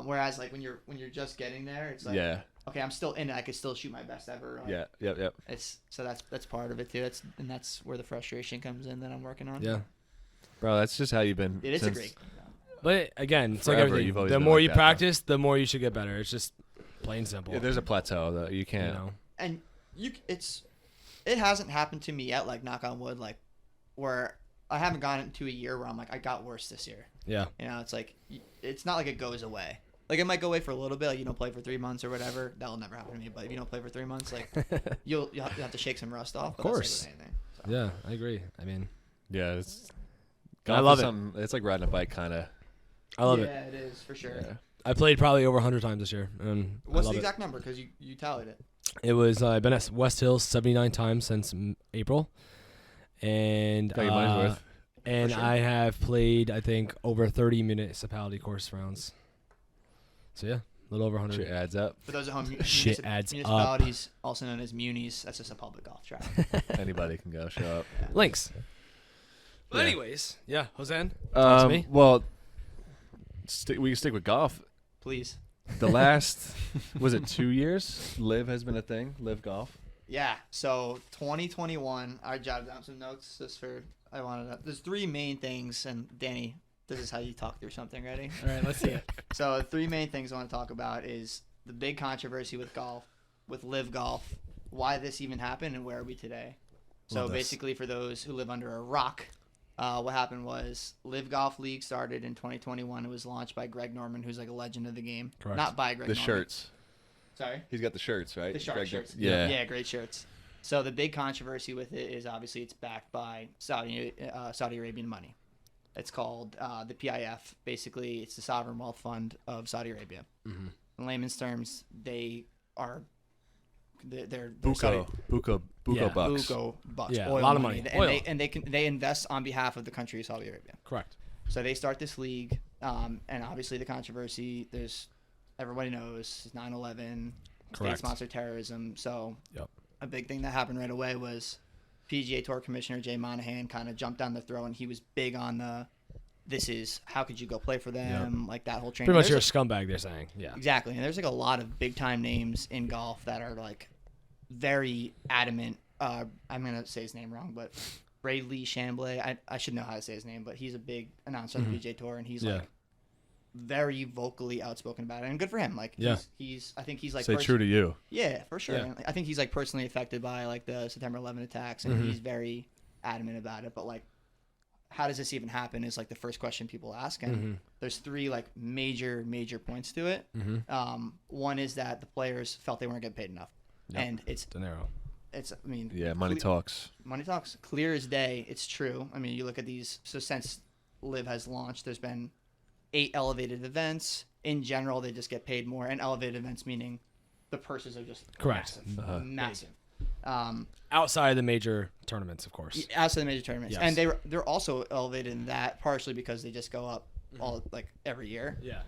Whereas like when you're just getting there, it's like Yeah. okay, I'm still in it. I could still shoot my best ever. Like, Yeah. Yep. It's so that's part of it too. That's where the frustration comes in that I'm working on. Yeah. Bro, that's just how you've been. It is a since- great. But again, it's like Forever, everything. you've always The been more like you that, though. practice, the more you should get better. It's just plain simple. Yeah, there's a plateau that you you can't. know. And it hasn't happened to me yet. Like knock on wood, like where I haven't gone into a year where I'm like I got worse this year. Yeah. You know, it's like it's not like it goes away. Like it might go away for a little bit. Like you don't play for 3 months or whatever. That'll never happen to me. But if you don't play for 3 months, like you'll have to shake some rust off. Of course. That's like with anything. So. Yeah, I agree. I mean, Yeah, it's. I golf love is it. something- It's like riding a bike, kind of. I love yeah, it. it is for sure. Yeah. I played probably over 100 times this year, and What's I love the exact number? Because you tallied it. It was I've been at West Hills 79 times since April, and Got your money's worth. and For sure. I have played I think over 30 municipality course rounds. So yeah, a little over 100. Shit adds up. For those at home, Shit adds up. municipalities, also known as munis, that's just a public golf track. Anybody can go show up. Links. But Yeah. anyways, yeah, Hosean, talk to me. Well, we can stick with golf. Please. The last was it 2 years? LIV has been a thing. LIV golf. Yeah. So 2021, I jotted down some notes just for I wanted to. There's 3 main things, and Danny, this is how you talk through something. Ready? All right, let's see it. So the 3 main things I want to talk about is the big controversy with golf, with LIV golf, why this even happened, and where are we today. So Love this. basically, for those who live under a rock, what happened was LIV Golf League started in 2021. It was launched by Greg Norman, who's like a legend of the game. Correct. Not by Greg The Norman. shirts. Sorry? He's got the shirts, right? The shark Greg- shirts. Yeah. Yeah, great shirts. So the big controversy with it is obviously it's backed by Saudi Arabian money. It's called the PIF. Basically, it's the sovereign wealth fund of Saudi Arabia. Mm-hmm. In layman's terms, they're Saudi, Buco Yeah. bucks. Buco bucks, Yeah, a oil lot of money. And Oil. they invest on behalf of the country of Saudi Arabia. Correct. So they start this league, and obviously the controversy. There's everybody knows 9/11, Correct. state-sponsored terrorism. So Yep. a big thing that happened right away was PGA Tour Commissioner Jay Monahan kind of jumped down the throw, and he was big on this is how could you go play for them, like that whole training. Pretty much you're a There's scumbag. They're saying. Yeah. exactly, and there's like a lot of big time names in golf that are like very adamant. I'm gonna say his name wrong, but Ray Lee Chamblee. I should know how to say his name, but he's a big announcer on the PGA Tour, and he's Yeah. like very vocally outspoken about it, and good for him. Like Yeah. he's I think he's like Say true to you. yeah, for sure. Yeah. I think he's like personally affected by like the September 11 attacks, and he's very adamant about it. But like, how does this even happen? Is like the first question people ask, and there's 3 like major points to it. One is that the players felt they weren't getting paid enough, and it's Dinero. I mean Yeah, money talks. money talks, clear as day. It's true. I mean, you look at these. So since LIV has launched, there's been 8 elevated events. In general, they just get paid more, and elevated events meaning the purses are just Correct. massive. Outside of the major tournaments, of course. Outside the major tournaments, Yes. and they're also elevated in that partially because they just go up all like every year. Yeah.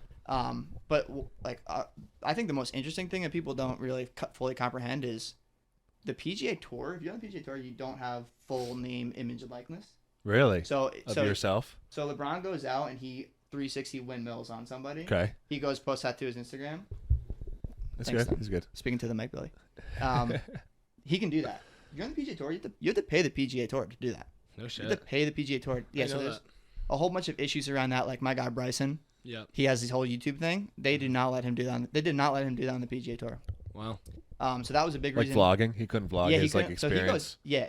But I think the most interesting thing that people don't really fully comprehend is the PGA Tour. If you're on the PGA Tour, you don't have full name, image, and likeness. Really? So yourself? So LeBron goes out and he 360 windmills on somebody. Okay. He goes post that to his Instagram. That's Thanks, good. Tom. He's good. Speaking to the mic, Billy. He can do that. If you're on the PGA Tour, you have to pay the PGA Tour to do that. No You shit. have to pay the PGA Tour. Yeah, so there's a whole bunch of issues around that. Like my guy Bryson, he has this whole YouTube thing. They did not let him do that. They did not let him do that on the PGA Tour. Wow. So that was a big Like reason. vlogging? He couldn't vlog his like couldn't- so experience. he goes, yeah,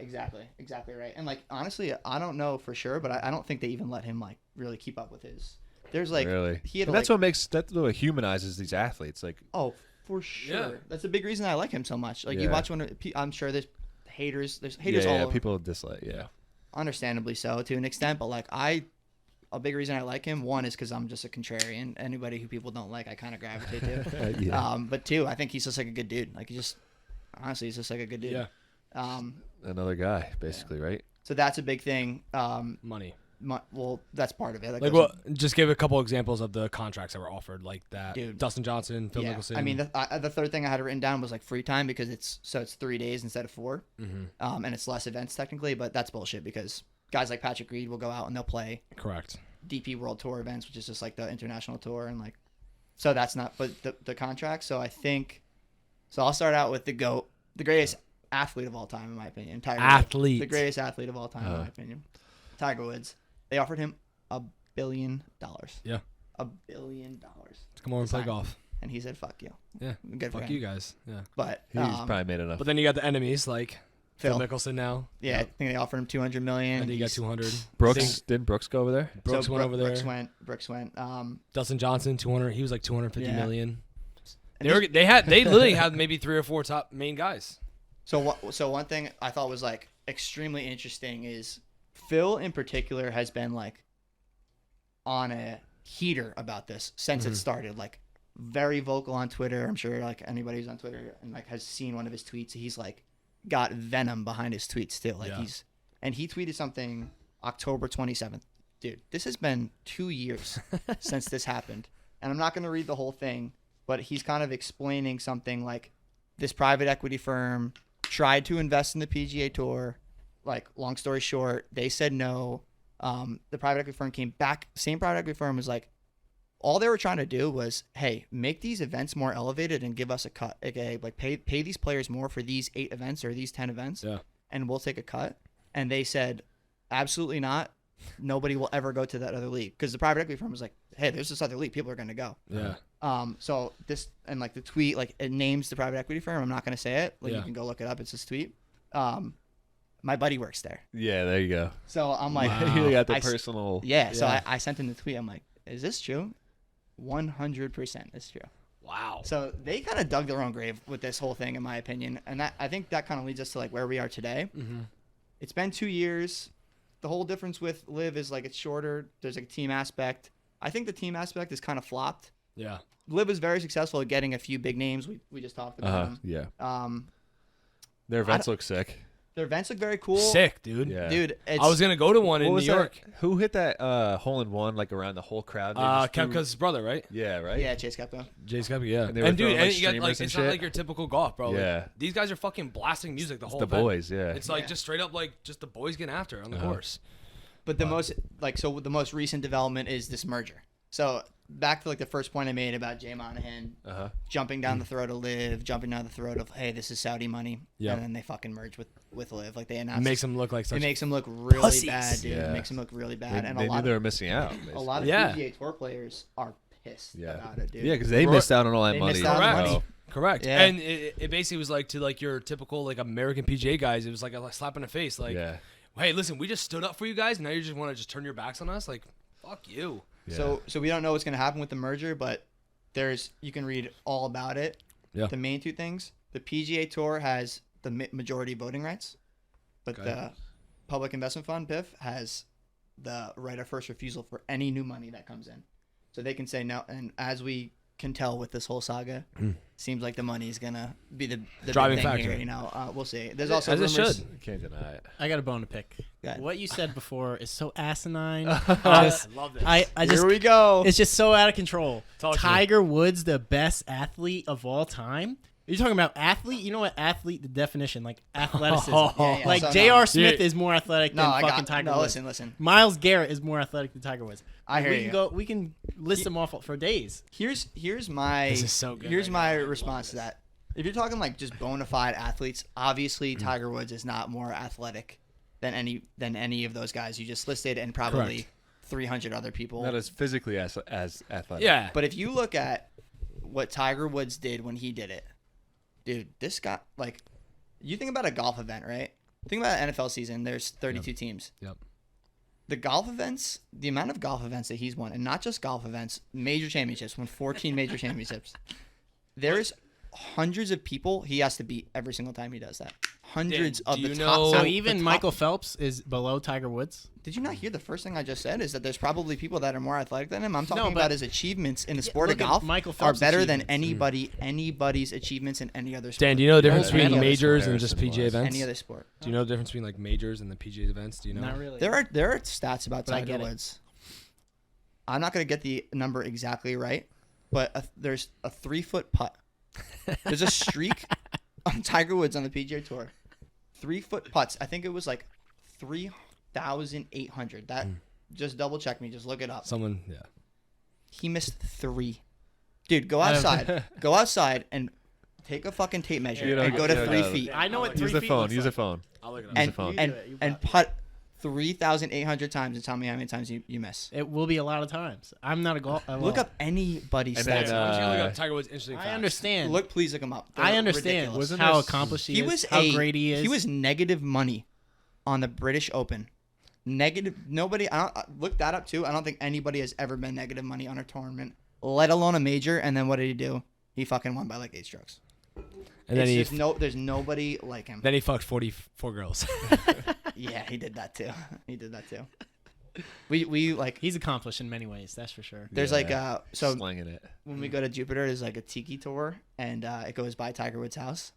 exactly right. And like honestly, I don't know for sure, but I don't think they even let him like really keep up with his. There's like really? he had And like, that's what humanizes these athletes. Like, oh for sure. Yeah. That's a big reason I like him so much. Like you Yeah. watch I'm sure there's haters yeah, all over. people dislike. Yeah. Understandably so to an extent, but like a big reason I like him, one is because I'm just a contrarian. Anybody who people don't like, I kind of gravitate to. Yeah. But two, I think he's just like a good dude. Like honestly, he's just like a good dude. Yeah. Another guy, basically, right? So that's a big thing. Money. Well, that's part of it. That Like, goes- well, just give a couple examples of the contracts that were offered, like that. Dude. Dustin Johnson, Phil yeah. Mickelson. I mean, the third thing I had written down was like free time because it's 3 days instead of 4, and it's less events technically, but that's bullshit because guys like Patrick Reed will go out and they'll play correct. DP World Tour events, which is just like the international tour, and like, so that's not. But the contract. So I think. So I'll start out with the GOAT, the greatest athlete of all time, in my opinion. Tiger Athlete. Woods, the greatest athlete of all time, in my opinion. Tiger Woods. They offered him $1 billion. Yeah. $1 billion. Come on and play Sign. golf. And he said, "Fuck you." Yeah. Good for Fuck him. you guys. Yeah. But He's probably made enough. But then you got the enemies like Phil Phil. Mickelson now. Yeah, I think they offered him $200 million. And then you got 200. Didn't Brooks go over there? Brooks went over there. Brooks went. Dustin Johnson, 200. He was like 250 Yeah. million. And They literally had maybe 3 or 4 top main guys. So one thing I thought was like extremely interesting is Phil in particular has been like on a heater about this since it started. Like very vocal on Twitter. I'm sure like anybody who's on Twitter and like has seen one of his tweets, he's like got venom behind his tweets too. Like he tweeted something October 27th. Dude, this has been 2 years since this happened. And I'm not going to read the whole thing, but he's kind of explaining something like this private equity firm tried to invest in the PGA Tour. Like, long story short, they said no. The private equity firm came back. Same private equity firm was like, all they were trying to do was, hey, make these events more elevated and give us a cut. Okay, like pay these players more for these 8 events or these 10 events, and we'll take a cut. And they said, absolutely not. Nobody will ever go to that other league because the private equity firm was like, hey, there's this other league. People are going to go. Yeah. So this and like the tweet, like it names the private equity firm. I'm not going to say it. Like you can go look it up. It's this tweet. My buddy works there. Yeah, there you go. So I'm like, You got the I- personal. yeah. So I sent him the tweet. I'm like, is this true? 100% it's true. Wow. So they kind of dug their own grave with this whole thing, in my opinion. And that I think that kind of leads us to like where we are today. Mm-hmm. It's been 2 years. The whole difference with LIV is like it's shorter. There's like a team aspect. I think the team aspect is kind of flopped. Yeah. LIV is very successful at getting a few big names. We just talked about them. Yeah. Their events look sick. Their events look very cool. Sick, dude. Yeah. Dude. It's, I was gonna go to one in New York. Who hit that hole in one like around the whole crowd? They just threw- Kepka's brother, right? Yeah, right. Yeah, Chase Kepka. Jay's Kepka, yeah. And they were And dude, throwing, like, and you got like streamers and it's not shit. like your typical golf, bro. Like, Yeah. these guys are fucking blasting music the whole The event. boys, yeah. It's like just straight up like just the boys getting after it on the course. But the most recent development is this merger. So back to like the first point I made about Jay Monahan jumping down the throat of LIV, jumping down the throat of, hey, this is Saudi money, and then they fucking merge with LIV. Like they announced, Makes them look like such it makes them look really pussies. bad, dude. Yeah. It makes them look really bad, They, and they a knew lot they of were missing out. a lot of Yeah. PGA Tour players are pissed Yeah. about it, dude. Yeah, because they Right. missed out on all that They money. missed out on Correct. money. Correct. Yeah. And it basically was like to like your typical like American PGA guys. It was like a slap in the face. Like, Yeah. hey, listen, we just stood up for you guys. Now you just want to just turn your backs on us. Like, fuck you. Yeah. So we don't know what's going to happen with the merger, but you can read all about it. Yeah. The main two things: the PGA Tour has the majority voting rights, but the Public Investment Fund (PIF) has the right of first refusal for any new money that comes in. So they can say no, and as we can tell with this whole saga. Seems like the money is gonna be the Driving big thing factor. here. You know, we'll see. There's also As it rumors. should. Can't deny it. I got a bone to pick. Go ahead. What you said before is so asinine. I love this. I just Here we go. it's just so out of control. Talk to me. Tiger Woods, the best athlete of all time. You're talking about athlete? You know what athlete, the definition, like athleticism. Yeah, like so J.R. no. Smith Yeah. is more athletic No, than I fucking got. Tiger No, Woods. listen. Miles Garrett is more athletic than Tiger Woods. I hear we you. can go. We can list them off for days. Here's my This is so good here's right my now. I response to that. If you're talking like just bona fide athletes, obviously Tiger Woods is not more athletic than any of those guys you just listed, and probably Correct. 300 other people. Not as physically as athletic. Yeah. But if you look at what Tiger Woods did when he did it, dude, this guy, like, you think about a golf event, right? Think about an NFL season. There's 32 teams. Yep. The golf events, the amount of golf events that he's won, and not just golf events, major championships, won 14 major championships. There's hundreds of people he has to beat every single time he does that. Hundreds Dan, of do the you top. know- So the even Michael Phelps is below Tiger Woods. Did you not hear the first thing I just said? Is that there's probably people that are more athletic than him. I'm talking No, but- about his achievements in the sport of look at golf Michael are Phelps' better than achievements. anybody's achievements in any other sport. Dan, do you know the difference Yeah, between any other majors sport and just PGA comparison-wise. events? Any other sport. Do you know the difference between like majors and the PGA events? Do you know? Not really. There are stats about But I Tiger get it. Woods. I'm not going to get the number exactly right, but there's a 3-foot putt. There's a streak on Tiger Woods on the PGA Tour. 3-foot putts. I think it was like 3,800. That just double check me. Just look it up. Someone, yeah. He missed 3. Dude, go outside. Go outside and take a fucking tape measure You know, and go you to know, 3 no. feet I know what 3 Use the feet phone. looks Use like. the phone. I'll look it up. Use and the phone. and putt 3,800 times and tell me how many times you miss. It will be a lot of times. I'm not a golf. Look up anybody's And stats. then, I'm just gonna look Uh, up Tiger Woods interesting I facts. understand. Please look him up. They're I understand ridiculous. Wasn't how there- accomplished he He is, was how great he is. He was negative money on the British Open. Negative. Nobody. I look that up too. I don't think anybody has ever been negative money on a tournament, let alone a major. And then what did he do? He fucking won by like 8 strokes. And then It's just there's nobody like him. then he fucked 44 girls. Yeah, he did that too. He did that too. We like. He's accomplished in many ways. That's for sure. There's like so slanging it. when we go to Jupiter, there's like a tiki tour, and it goes by Tiger Woods' house.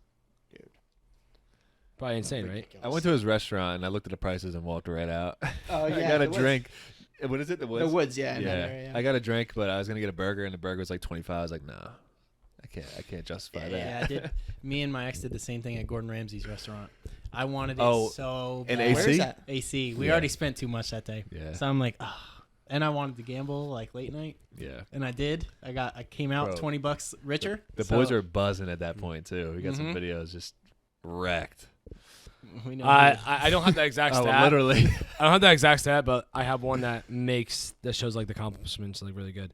Probably insane, right? I went to his restaurant and I looked at the prices and walked right out. Oh I got a drink. What is it? The The Woods. Woods, yeah. Yeah. I got a drink, but I was gonna get a burger, and the burger was like 25. I was like, nah, I can't justify that. Yeah, I did. Me and my ex did the same thing at Gordon Ramsay's restaurant. I wanted it Oh, so in bad. AC? Where is that? AC. We Yeah. already spent too much that day. Yeah. So I'm like, and I wanted to gamble like late night, Yeah. and I did. I came out Bro, $20 richer. The So boys are buzzing at that point too. We got some videos just wrecked. we know I don't have that exact Oh, stat. literally. I don't have that exact stat, but I have one that shows like the accomplishments like really good.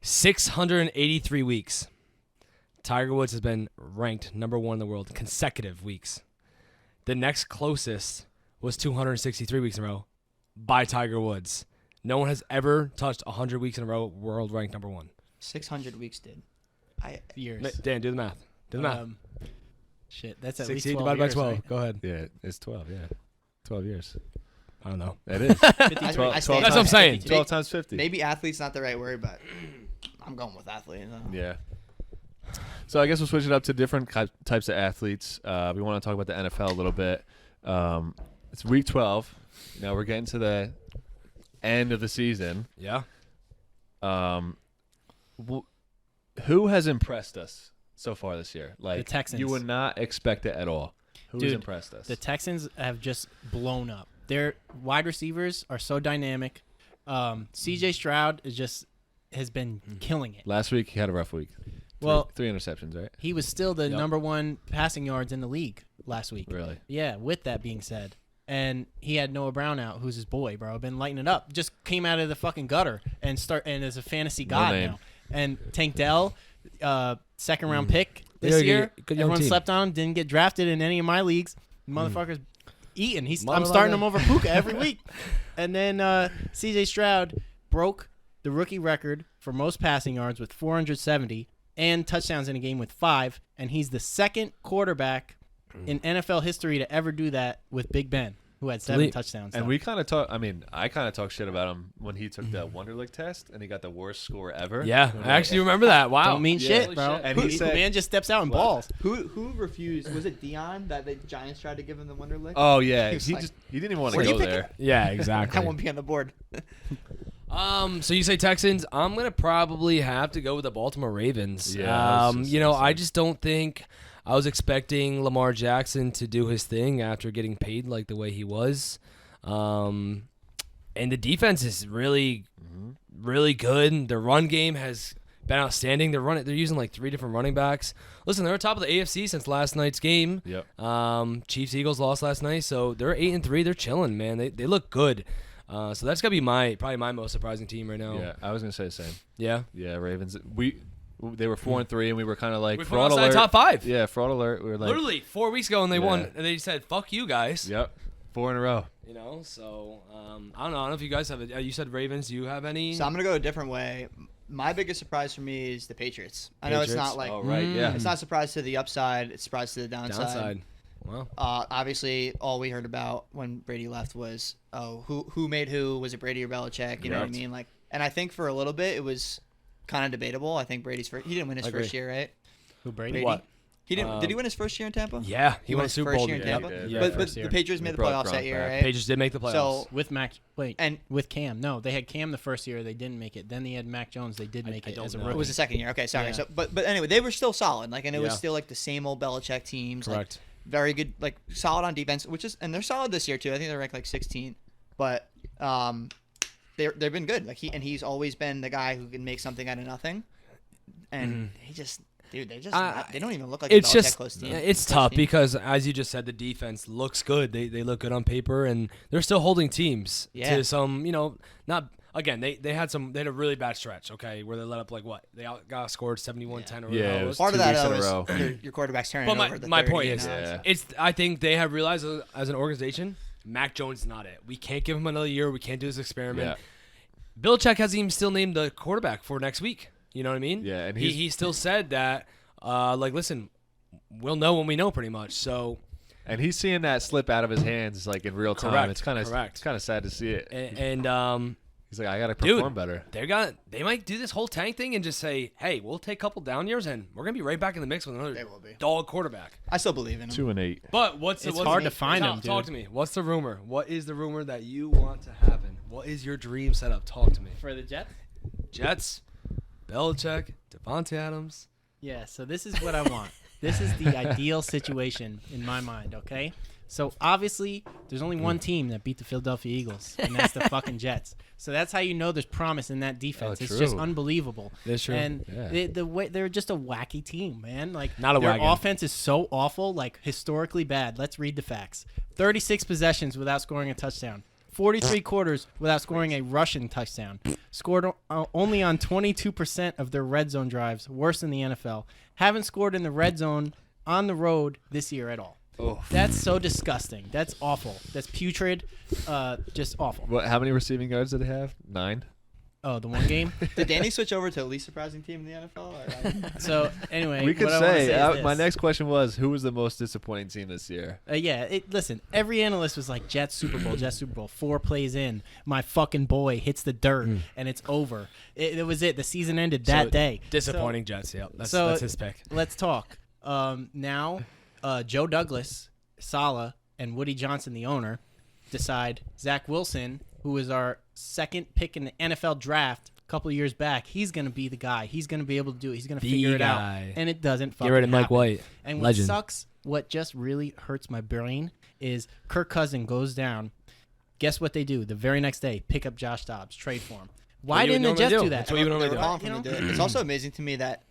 683 weeks. Tiger Woods has been ranked #1 in the world consecutive weeks. The next closest was 263 weeks in a row by Tiger Woods. No one has ever touched 100 weeks in a row world ranked #1. 600 weeks, dude. years. Dan, do the math. Do the math. Shit, that's at least 60 12 divided by years, 12. right? Go ahead. Yeah, it's 12. Yeah, 12 years. I don't know. That is. 52. 12 I times- stand That's what I'm saying. 12 times 50. Maybe athlete's not the right word, but I'm going with athlete. Yeah. So I guess we'll switch it up to different types of athletes. We want to talk about the NFL a little bit. It's week 12. Now we're getting to the end of the season. Yeah. Who has impressed us so far this year? Like The Texans. you would not expect it at all. Who's Dude, impressed us? The Texans have just blown up. Their wide receivers are so dynamic. C.J. Stroud has been killing it. Last week he had a rough week. Well, three interceptions, right? he was still the Yep. #1 passing yards in the league last week. Really? Yeah, with that being said. And he had Noah Brown out, who's his boy, bro. Been lighting it up. Just came out of the fucking gutter and is a fantasy god name. now. And Tank Dell, second round pick this Yeah, year. good young Everyone team. slept on him, didn't get drafted in any of my leagues. Motherfucker's eating. I'm Motherfucker. starting him over Puka every week. And then CJ Stroud broke the rookie record for most passing yards with 470 and touchdowns in a game with 5. And he's the second quarterback in NFL history to ever do that with Big Ben. who had 7 touchdowns. And though. we kind of talk. I mean, I kind of talk shit about him when he took the Wonderlic test and he got the worst score ever. Yeah, I actually remember that. Wow. don't mean shit, bro. shit. And And he said- man just steps out and balls. Who refused? Was it Dion that the Giants tried to give him the Wonderlic? Oh yeah, He was he like, just he didn't even want to "Where do go you pick there. Yeah, That exactly. won't be on the board. So you say Texans? I'm gonna probably have to go with the Baltimore Ravens. Yeah, I was just I just don't think I was expecting Lamar Jackson to do his thing after getting paid like the way he was. And the defense is really, really good. Their run game has been outstanding. They're using like 3 different running backs. Listen, they're on top of the AFC since last night's game. Yep. Chiefs Eagles lost last night, so they're 8-3. They're chilling, man. They look good. So that's gonna be probably my most surprising team right now. Yeah, I was gonna say the same. Yeah. Yeah, Ravens. They were 4-3, and we were kind of like We put fraud outside alert. top 5. Yeah, fraud alert. We were like, Literally 4 weeks ago, and they Yeah. won, and they said, "Fuck you guys." Yep, 4 in a row. So I don't know if you guys have it. You said Ravens. Do you have any? So I'm gonna go a different way. My biggest surprise for me is the Patriots. I know it's Patriots? not like Oh right, yeah. it's not a surprise to the upside. It's a surprise to the downside. Wow. Obviously, all we heard about when Brady left was, who made who? Was it Brady or Belichick? You know what I Right. mean? Like, and I think for a little bit it was kind of debatable. I think Brady's he didn't win his Agree. first year, right? Who Brady? Brady? What? He didn't. Did he win his first year in Tampa? Yeah, he won a his Super first Bowl. year in Yeah, he Tampa. did. Yeah, but first the year. Patriots made They the brought playoffs Gronk that year, back. right? Patriots did make the playoffs. So With with Cam. No, they had Cam the first year. They didn't make it. Then they had Mac Jones. They did make I it don't as a know. rookie. it was the second year. Okay, sorry. Yeah. So, but anyway, they were still solid. Like, and it was Yeah. still like the same old Belichick teams. Like, Correct. very good, like solid on defense, and they're solid this year too. I think they're ranked like 16th, but they've been good. Like he's always been the guy who can make something out of nothing, and he just. Dude, they don't even look like It's a Belichick just close team. it's Close tough team. because as you just said, the defense looks good. They look good on paper, and they're still holding teams Yeah. to some. Not again. They had a really bad stretch. Okay, where they let up like what got scored 71-10 or Yeah, whatever it it was was. Part of 2 that weeks in a though row. is your quarterback's turning But over the my 30, point you is, know? Yeah. it's. I think they have realized as an organization, Mac Jones is not it. We can't give him another year. We can't do this experiment. Yeah. Belichick hasn't even still named the quarterback for next week. You know what I mean? Yeah, and he still said that. Listen, we'll know when we know, pretty much. So, And he's seeing that slip out of his hands like in real time. Correct, It's kind correct. of sad to see it. and He's like, I got to Dude. perform better. they might do this whole tank thing and just say, hey, we'll take a couple down years and we're gonna be right back in the mix with another They will be. dog quarterback. I still believe in him. 2-8. But what's It's hard to find Tom, him, Talk dude. to me. What's the rumor? What is the rumor that you want to happen? What is your dream setup? Talk to me. for the Jets. Jets, Belichick, Devontae Adams. Yeah, so this is what I want. This is the ideal situation in my mind, okay? So obviously, there's only one team that beat the Philadelphia Eagles, and that's the fucking Jets. So that's how you know there's promise in that defense. Oh, It's just true. unbelievable. That's true. And Yeah. the way they're just a wacky team, man. Like Not a their wagon. offense is so awful, like historically bad. Let's read the facts. 36 possessions without scoring a touchdown. 43 quarters without scoring a rushing touchdown. Scored only on 22% of their red zone drives, worse than the NFL. Haven't scored in the red zone on the road this year at all. That's so disgusting. That's awful. That's putrid. Just awful. What? How many receiving yards did they have? 9. Oh, the one game. Did Danny switch over to the least surprising team in the NFL? Or So anyway, We could what I wanna say. is My this. next question was, who was the most disappointing team this year? Listen, every analyst was like, Jets Super Bowl, Jets Super Bowl. 4 plays in, my fucking boy hits the dirt, and it's over. It was it. The season ended that So, day. Disappointing Jets. Yep. That's so- that's his pick. Let's talk. Now, Joe Douglas, Saleh, and Woody Johnson, the owner, decide Zach Wilson, who was our second pick in the NFL draft a couple of years back, he's going to be the guy. He's going to be able to do it. He's going to The figure it guy. out. And it doesn't fucking Get rid of Mike happen. White. And Legend. what sucks, what just really hurts my brain is Kirk Cousins goes down. Guess what they do? The very next day, pick up Josh Dobbs, trade for him. Why you would didn't the normally Jets do. do that? That's what you would They normally were do. calling for You them to know? do it. It's also amazing to me that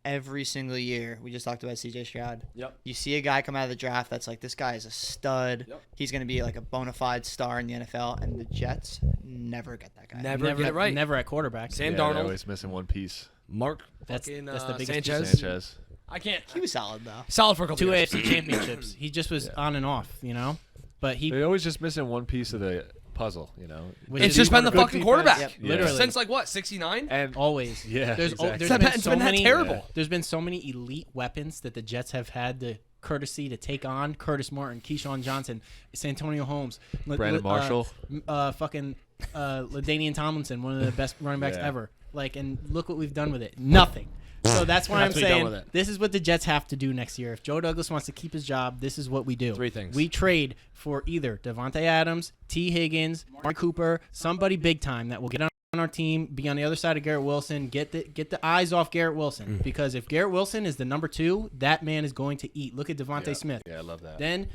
every single year, we just talked about CJ Stroud. Yep. You see a guy come out of the draft that's like, this guy is a stud. Yep. He's going to be like a bona fide star in the NFL, and the Jets never get that guy. Never get it right. Never at quarterback. Sam Yeah, they're Darnold, always missing one piece. Mark. That's fucking, the biggest Sanchez. Sanchez. I can't. He was solid, though. Solid for a couple 2 years. AFC championships. He just was on and off, you know? But he They're always just missing one piece of the puzzle, you know. Which It's is just been the good fucking defense. quarterback. Yep. Yeah. Literally. Since like what, 69? And always. Yeah, There's exactly. there's It's been been so that many terrible. There's been so many elite weapons that the Jets have had to courtesy to take on Curtis Martin, Keyshawn Johnson, Santonio Holmes, Brandon Marshall, fucking LaDainian Tomlinson, one of the best running backs ever. Like, and look what we've done with it. Nothing. So that's why I'm saying this is what the Jets have to do next year. If Joe Douglas wants to keep his job, this is what we do. 3 things. We trade for either Devontae Adams, T. Higgins, Mark Cooper, somebody big time that will get on our team, be on the other side of Garrett Wilson, get the eyes off Garrett Wilson. Because if Garrett Wilson is the number 2, that man is going to eat. Look at Devontae Smith. Yeah, I love that. Then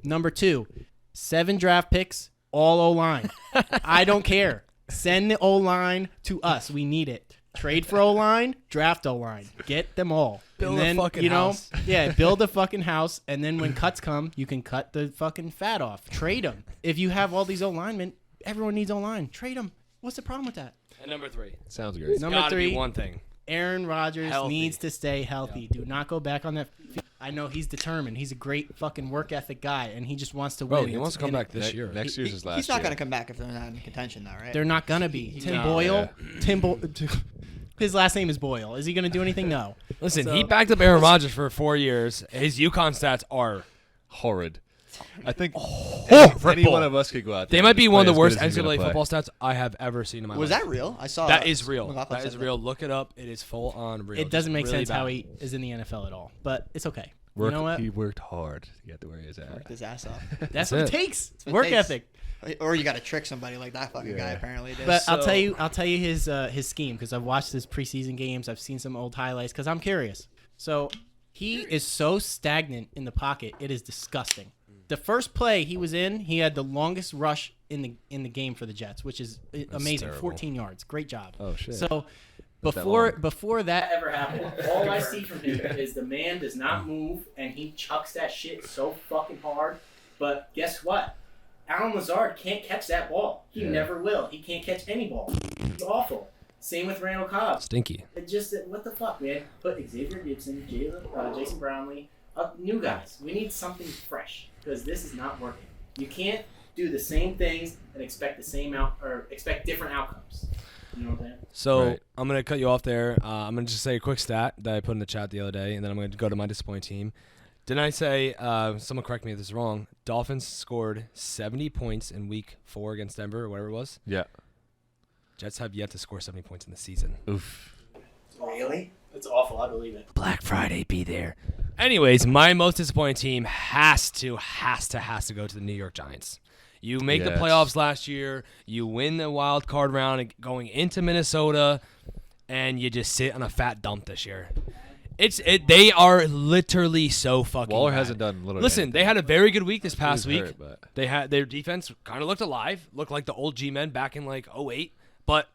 number 2, 7 draft picks, all O-line. I don't care. Send the O-line to us. We need it. Trade for O-line, draft O-line. Get them all. Build and then, a fucking house. Yeah, build a fucking house, and then when cuts come, you can cut the fucking fat off. Trade them. If you have all these O-linemen, everyone needs O-line. Trade them. What's the problem with that? And number 3. Sounds great. Number 3, one thing. Aaron Rodgers Healthy. needs to stay healthy. Do not go back on that. I know he's determined. He's a great fucking work ethic guy, and he just wants to win. Bro, he wants to come back this year. Next year's his last He's not year. going to come back if they're not in contention, though, right? They're not gonna be. Tim No. Boyle. His last name is Boyle. Is he gonna do anything? No. Listen, So- he backed up Aaron Rodgers for 4 years. His UConn stats are Horrid. I think horrible. any one of us could go out there. They might be and one of play the worst as good as he's gonna NCAA play. football stats I have ever seen in my Was life. that real? I saw That is real. McLaughlin That is said real. Look it up. It is full on real. It doesn't make Really sense how bad. he is in the NFL at all. But it's okay. Work, You know what? He worked hard to get to where he's at. Worked his ass off. That's what it it. takes. what it Work takes. ethic. Or you got to trick somebody like that fucking guy Yeah. apparently did. But I'll So- tell you his scheme because I've watched his preseason games. I've seen some old highlights because I'm curious. So he is so stagnant in the pocket, it is disgusting. The first play he was in, he had the longest rush in the game for the Jets, which is amazing. terrible. 14 yards, great job. Oh, shit. So that before that ever happened, all I see from him is the man does not move and he chucks that shit so fucking hard. But guess what? Alan Lazard can't catch that ball. He never will. He can't catch any ball. He's awful. Same with Randall Cobb. Stinky. It just what the fuck, man? Put Xavier Gibson, Jason Brownlee, new guys. We need something fresh because this is not working. You can't do the same things and expect expect different outcomes. You know what I'm saying? So Right. I'm gonna cut you off there. I'm gonna just say a quick stat that I put in the chat the other day, and then I'm gonna go to my disappointing team. Didn't I say? Someone correct me if this is wrong. Dolphins scored 70 points in Week 4 against Denver, or whatever it was. Yeah. Jets have yet to score 70 points in the season. Oof. Really? It's awful. I believe it. Black Friday, be there. Anyways, my most disappointing team has to go to the New York Giants. You make the Yes. playoffs last year. You win the wild card round going into Minnesota, and you just sit on a fat dump this year. They are literally so fucking Waller bad. hasn't done little. Listen, they had a very good week this past week. Hurt, but They had their defense kind of looked alive, looked like the old G-men back in like 08. But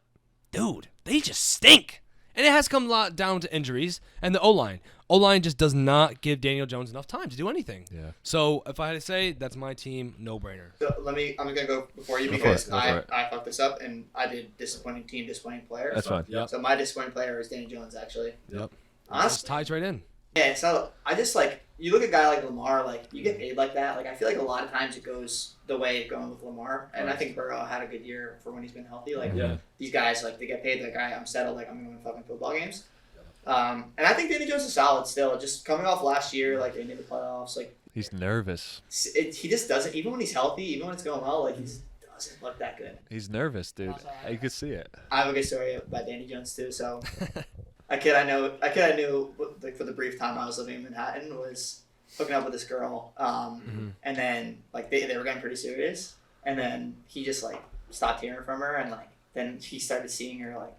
dude, they just stink. And it has come a lot down to injuries and the O-line. O-line just does not give Daniel Jones enough time to do anything. Yeah. So if I had to say, that's my team, no-brainer. So I'm gonna go before you Go for because it, go for it. I fucked this up and I did disappointing team, disappointing player. That's fine. Yep. So my disappointing player is Danny Jones actually. Yep. Honestly, Just ties right in. yeah. So I just like you look at a guy like Lamar, like you get paid like that. Like I feel like a lot of times it goes the way of going with Lamar, and I think Burrow had a good year for when he's been healthy. Like Yeah. these guys, like they get paid. Like I'm settled. Like I'm gonna win fucking football games. And I think Danny Jones is solid still. Just coming off last year, like they made the playoffs. Like he's nervous. he just doesn't. Even when he's healthy, even when it's going well, like he just doesn't look that good. He's nervous, dude. You could see it. I have a good story about Danny Jones too. So a kid I knew like for the brief time I was living in Manhattan was hooking up with this girl. And then like they were getting pretty serious. And then he just like stopped hearing from her, and like then he started seeing her like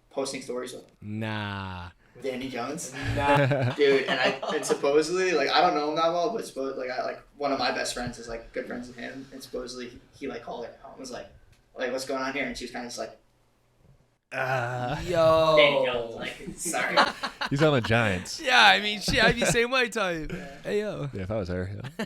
posting stories with Nah. Danny Jones. Dude, and supposedly, like, I don't know him that well, but one of my best friends is like good friends with him, and supposedly he like called her out and was like what's going on here, and she was kind of just like, Yo. Danny Jones, like, sorry. He's on the Giants. Yeah, I mean, shit, I'd be same way type. Hey, yo. Yeah, if I was her. Yeah.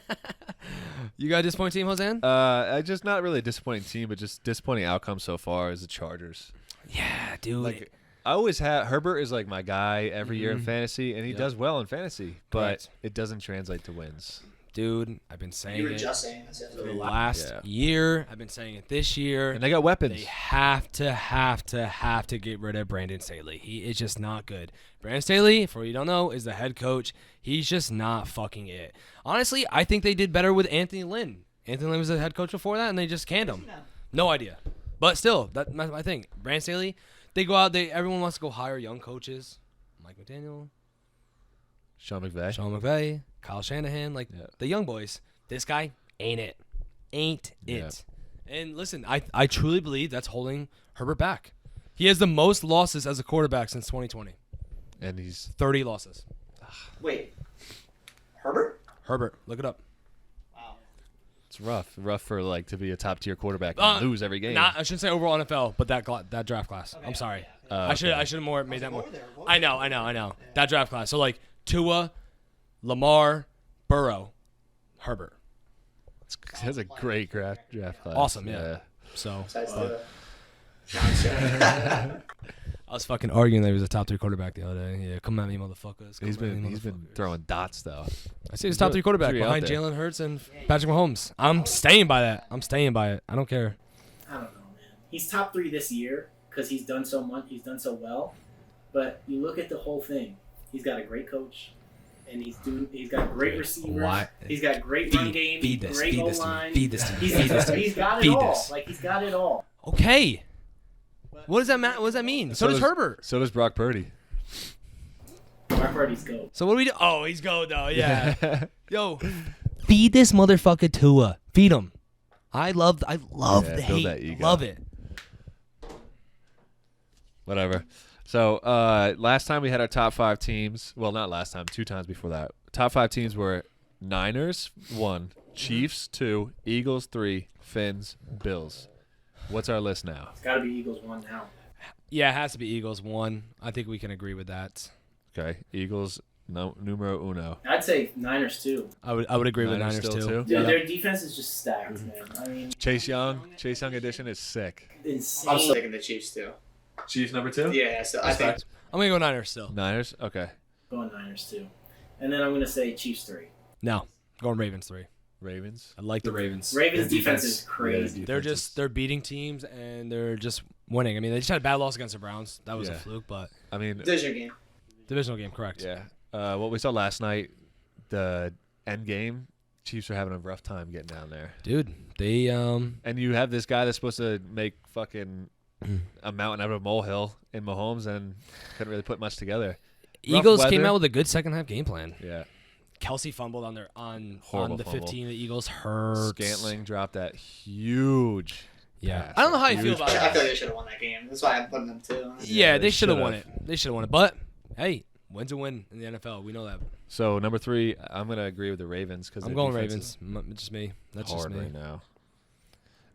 You got a disappointing team, Hosean? I just not really a disappointing team, but just disappointing outcome so far is the Chargers. Yeah, dude. Like I always have Herbert is like my guy every year in fantasy, and he does well in fantasy, but Correct. it doesn't translate to wins. Dude, I've been saying You were it just saying this for the yesterday. last year. I've been saying it this year. And they got weapons. They have to get rid of Brandon Staley. He is just not good. Brandon Staley, for you don't know, is the head coach. He's just not fucking it. Honestly, I think they did better with Anthony Lynn. Anthony Lynn was the head coach before that, and they just canned him. No idea. But still, that's my thing. Brandon Staley, they go out. Everyone wants to go hire young coaches. Mike McDaniel, Sean McVay. Kyle Shanahan, Yeah. the young boys. This guy ain't it. Ain't Yeah. it. And listen, I truly believe that's holding Herbert back. He has the most losses as a quarterback since 2020. And he's 30 losses. Wait, Herbert? Herbert, look it up. Wow. it's rough for like to be a top tier quarterback and lose every game. I shouldn't say overall NFL, but that draft class. I'm sorry. I should have more made that more. I know. That draft class. So like Tua, Lamar, Burrow, Herbert. That's a great draft class. Awesome, yeah. So Besides I was fucking arguing that he was a top 3 quarterback the other day. Yeah, come at me, motherfuckers. He's been throwing dots though. I say he's top 3 quarterback Pretty out behind there. Jalen Hurts and Patrick Mahomes. I'm staying by that. I don't care. I don't know, man. He's top 3 this year because he's done so much. He's done so well. But you look at the whole thing. He's got a great coach, and he's got great receivers. Why? He's got great run game. Feed this. Great Feed this to me. O-line. Feed this to me. He's Feed this to me. he's got it Feed all. this. Like he's got it all. Okay. What does that What does that mean? So does Herbert. So does Brock Purdy. Mark Purdy's go. So what do we do? Oh, he's go though. Yeah. Yo, feed this motherfucker Tua. Feed him. I love Yeah, the build hate. that ego. Love it. Whatever. So last time we had our top 5 teams. Well, not last time. 2 times before that. Top 5 teams were Niners 1, Chiefs 2, Eagles 3, Finns, Bills. What's our list now? It's got to be Eagles 1 now. Yeah, it has to be Eagles 1. I think we can agree with that. Okay, Eagles numero uno. I'd say Niners 2. I would agree with Niners still too. Dude, their defense is just stacked, man. I mean, Chase Young edition is sick. insane. I'm still taking the Chiefs too. Chiefs number 2? Yeah, so I think I'm gonna go Niners still. Niners? Okay. Going Niners 2. And then I'm going to say Chiefs 3. No, going Ravens 3. Ravens. I like the Ravens. Ravens Their defense is crazy. They're beating teams and they're just winning. I mean, they just had a bad loss against the Browns. That was a Yeah. fluke, but I mean, division game. divisional game, correct? yeah. What we saw last night, the end game, Chiefs are having a rough time getting down there. Dude, they And you have this guy that's supposed to make fucking a mountain out of a molehill in Mahomes and couldn't really put much together. Eagles came weather. out with a good second half game plan. Yeah. Kelsey fumbled on Horrible the fumble. 15. The Eagles hurt. Scantling dropped that huge Yeah, pass. I don't know how you feel Huge about I it. feel like they should have won that game. That's why I'm putting them 2. Yeah, they they should have won should've. it. They should have won it. But hey, win's a win in the NFL. We know that. So number 3, I'm gonna agree with the Ravens because I'm going Ravens. Just me. That's just hard me. right now.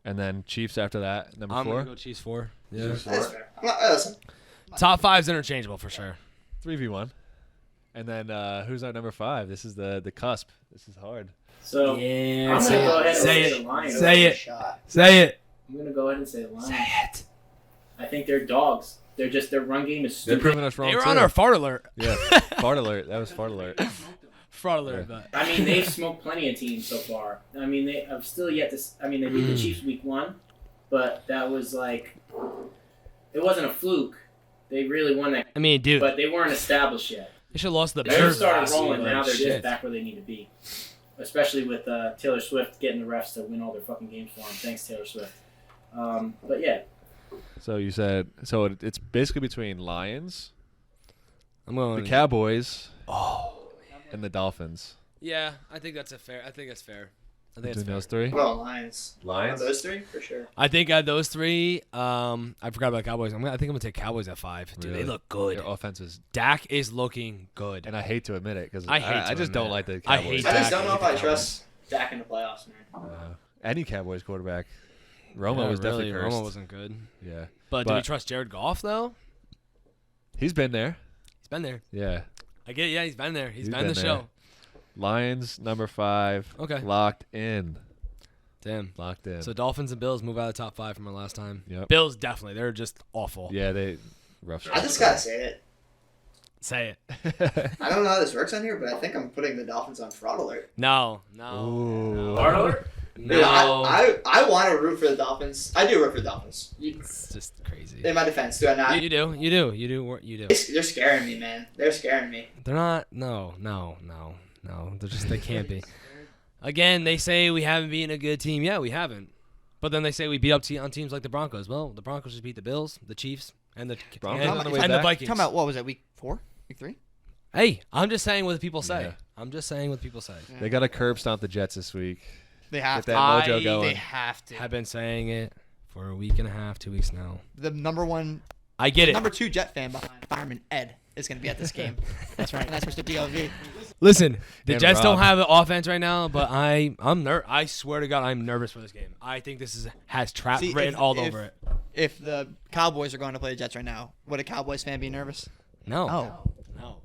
And then Chiefs after that, number I'm 4. gonna go Chiefs 4. Yeah. Chiefs That's 4. fair. Listen, Top 5's interchangeable for sure. 3v1. And then who's our number 5? This is the cusp. This is hard. So Yeah. I'm going to go ahead and Say say it. the Lions. Say it. shot. Say it. I'm going to go ahead and say the Lions. Say it. I think they're dogs. Their run game is They're stupid. proving us wrong They were too. on our fart alert. Yeah, fart alert. That was fart alert. Fraud alert. Yeah. But I mean, they've smoked plenty of teams so far. I mean, they have still yet to. I mean, they beat the Chiefs week 1, but that was like, it wasn't a fluke. They really won that, I mean, dude, but they weren't establisted yet. they should have lost to the They Bears. started last year, rolling. like, Now they're shit. just back where they need to be, especially with Taylor Swift getting the refs to win all their fucking games for them. Thanks, Taylor Swift. But yeah, So you said it's basically between Lions, I'm going. the Cowboys, and the Dolphins. Yeah, I think that's fair. I think that's fair. I think Between that's those fair. 3. Well, Lions. Lions? Those 3 for sure. I think out of those 3, I forgot about Cowboys. I think I'm gonna take Cowboys at 5. Dude, Really? they look good. Their offense is, Dak is looking good. and I hate to admit it because I hate I to just don't admit like it. the I Cowboys. hate I just Dak. don't know if hate I the trust Dak in the playoffs, man. Any Cowboys quarterback. Romo Yeah, was definitely really, cursed. Romo wasn't good. Yeah, But do we trust Jared Goff though? he's been there. He's been there. Yeah, I get. Yeah, he's been there. He's He's been been the there. show. Lions number 5. Okay. Locked in. Damn. Locked in. So Dolphins and Bills move out of the top 5 from our last time. Yep. Bills definitely. They're just awful. Yeah, they rough. I just gotta say it. Say it. I don't know how this works on here, but I think I'm putting the Dolphins on fraud alert. No. Ooh. Fraud alert? Dude, No. I want to root for the Dolphins. I do root for the Dolphins. It's just crazy. In my defense, do I not? You do. They're scaring me, man. They're scaring me. They're not. No. They can't be. Again, they say we haven't beaten a good team. Yeah, we haven't. But then they say we beat up on teams like the Broncos. Well, the Broncos just beat the Bills, the Chiefs, and the Broncos on the way and back? the Vikings. Talking about, what was it, week 4? Week 3? Hey, I'm just saying what people say. Yeah. Yeah. They got to curb stomp the Jets this week. They have Get to. that mojo going. They have to. I've been saying it for a week and a half, 2 weeks now. The number 2 Jet fan behind Fireman Ed is going to be at this game. That's right. And that's Mr. DLV. Listen, the And Jets Rob. don't have an offense right now, but I swear to God, I'm nervous for this game. I think this has trap See, written all over it. If the Cowboys are going to play the Jets right now, would a Cowboys fan be nervous? No.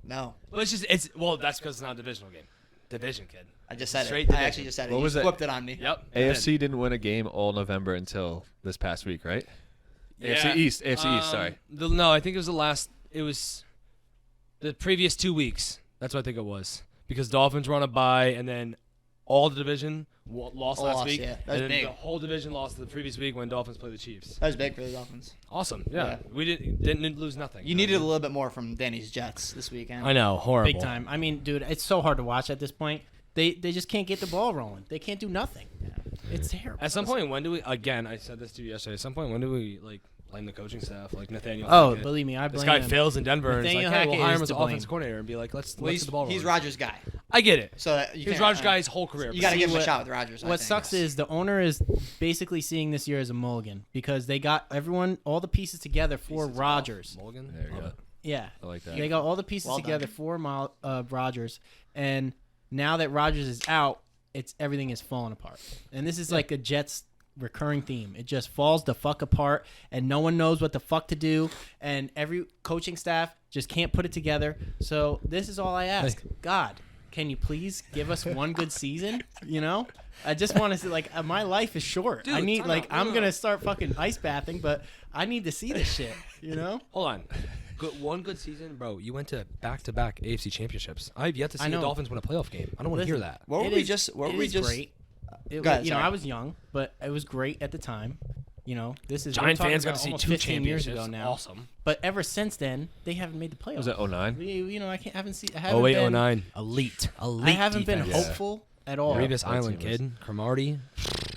No. Well, that's because it's not a divisional game. Division, kid. I just said Straight it. division. I actually just said it. What You was it? flipped it on me. Yep. AFC didn't win a game all November until this past week, right? AFC East, sorry. No, I think it was the previous 2 weeks. That's what I think it was. Because Dolphins were on a bye, and then all the division lost last week. Yeah. That was And then big. the whole division lost the previous week when Dolphins played the Chiefs. That was big for the Dolphins. Awesome. Yeah. Yeah. We didn't lose nothing. You needed a little bit more from Danny's Jets this weekend. I know. Horrible. Big time. I mean, dude, it's so hard to watch at this point. They just can't get the ball rolling. They can't do nothing. It's terrible. At some point, when do we? Again, I said this to you yesterday. At some point, when do we blame the coaching staff, like Nathaniel? Oh, Hackett? believe me, I blame This guy him. fails in Denver, and it's like, Nathaniel hey, we'll Hackett hire is him as to offensive blame. coordinator and be like, let's Well, get the ball rolling. he's Rodgers' guy. I get it. So He was Rodgers' guy's whole career. You got to See give him a what- shot with Rodgers. What sucks is the owner is basically seeing this year as a mulligan because they got all the pieces together for Rodgers. Mulligan. There you go. Yeah, I like that. they got all the pieces Well together done. for Rodgers, and now that Rodgers is out, everything is falling apart. And this is like a Jets recurring theme. It just falls the fuck apart, and no one knows what the fuck to do, and every coaching staff just can't put it together. So this is all I ask. God, can you please give us one good season? You know, I just want to see, my life is short. Dude, I need, time out. I'm No. going to start fucking ice bathing, but I need to see this shit, you know? Hold on. One good season, bro. You went to back-to-back AFC championships. I've yet to see I the know. Dolphins win a playoff game. I don't want to hear Listen, that. What were It we is- just? What it were we is just? great. Go ahead, You know, sorry. I was young, but it was great at the time. You know, this is Giant we're talking fans got about to see almost 2 15 years championships. ago now. Awesome. But ever since then, they haven't made the playoffs. Was it 09? You know, I haven't seen. I haven't 08, been, 09. Elite. I haven't been defense. hopeful at all. Revis that Island, team was- kid. Cromartie.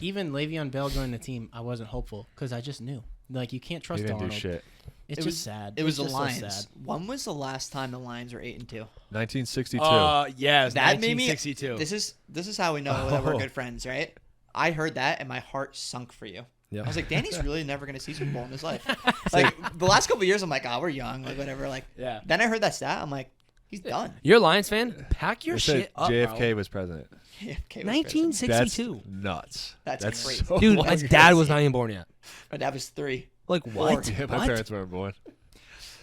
Even Le'Veon Bell joined the team, I wasn't hopeful because I just knew. Like, you can't He trust didn't do Arnold. shit. It's It just was- sad. It was It's the just so Lions. sad. When was the last time the Lions were 8-2? 1962. Yes, That made me. 1962. This is how we know that we're Oh. good friends, right? I heard that and my heart sunk for you. Yeah. I was like, Danny's really never gonna see Super Bowl in his life. Like the last couple of years, I'm like, oh, we're young, like whatever. Like, Yeah. Then I heard that stat, I'm like, he's done. You're a Lions fan? Pack your They said shit up, JFK bro. was president. Okay, was crazy. 1962. That's nuts. That's crazy. so Dude, fucking my dad was crazy. not even born yet. My dad was 3. Like, what? Yeah, my What? parents weren't born.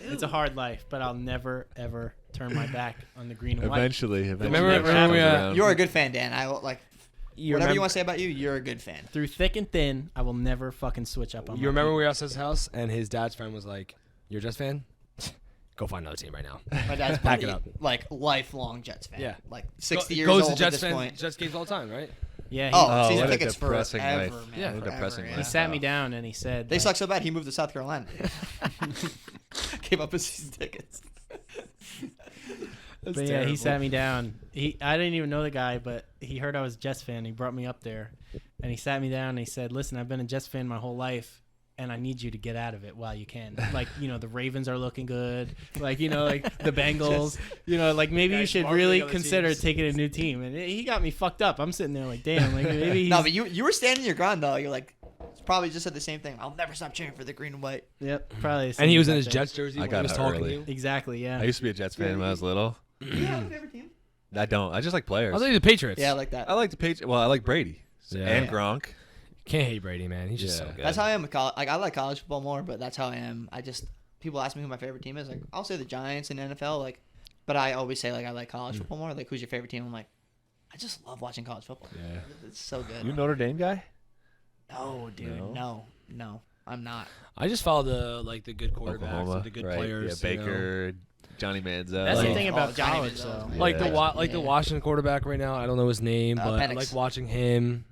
It's a hard life, but I'll never ever turn my back on the green and white. Eventually, Remember it we, comes around. You're a good fan, Dan. I like You whatever remember- you want to say about you. You're a good fan. Through thick and thin, I will never fucking switch up on. You my remember people. we were at his house and his dad's friend was like, "You're a Jets fan? Go find another team right now." My dad's Back it probably, up. like lifelong Jets fan. Yeah. Like 60 years Goes old to Jets at this fans, point. Jets games all the time, right? Yeah, he, Oh, season what a tickets depressing forever, life. man. Yeah. What a forever, depressing yeah. he life. sat me down and he said, They like, suck so bad. He moved to South Carolina. Gave up his season tickets. But yeah, he sat me down. I didn't even know the guy, but he heard I was a Jets fan. He brought me up there, and he sat me down and he said, "Listen, I've been a Jets fan my whole life, and I need you to get out of it while you can. Like, you know, the Ravens are looking good. Like, you know, like the Bengals. You know, like maybe you Guys should marketing really other consider teams. taking a new team." And he got me fucked up. I'm sitting there like, damn, like maybe he's, No, but you were standing your ground though. You're like, probably just said the same thing. I'll never stop cheering for the green and white. yep, probably. And he was in his exact Jets jersey I when got he was it talking early. to you. Exactly. Yeah. I used to be a Jets fan when I was little. Do you have a favorite team? I don't. I just like players. I thought he was the Patriots. Yeah, I like that. I like the Patriots. Well, I like Brady Yeah. and Gronk. Can't hate Brady, man. He's just Yeah. so good. That's how I am with college. Like I like college football more, but that's how I am. People ask me who my favorite team is. Like I'll say the Giants in NFL. Like, but I always say like I like college football more. Like who's your favorite team? I'm like, I just love watching college football. Yeah. It's so good. You Notre Dame guy? No, dude, no, I'm not. I just follow the good quarterbacks, Oklahoma. and the good right. players. Yeah, you know. Baker. Johnny Manziel. That's the Like- thing about Johnny college, Manziel. though. Like Yeah. the Washington quarterback right now. I don't know his name, but I Penix. like watching him.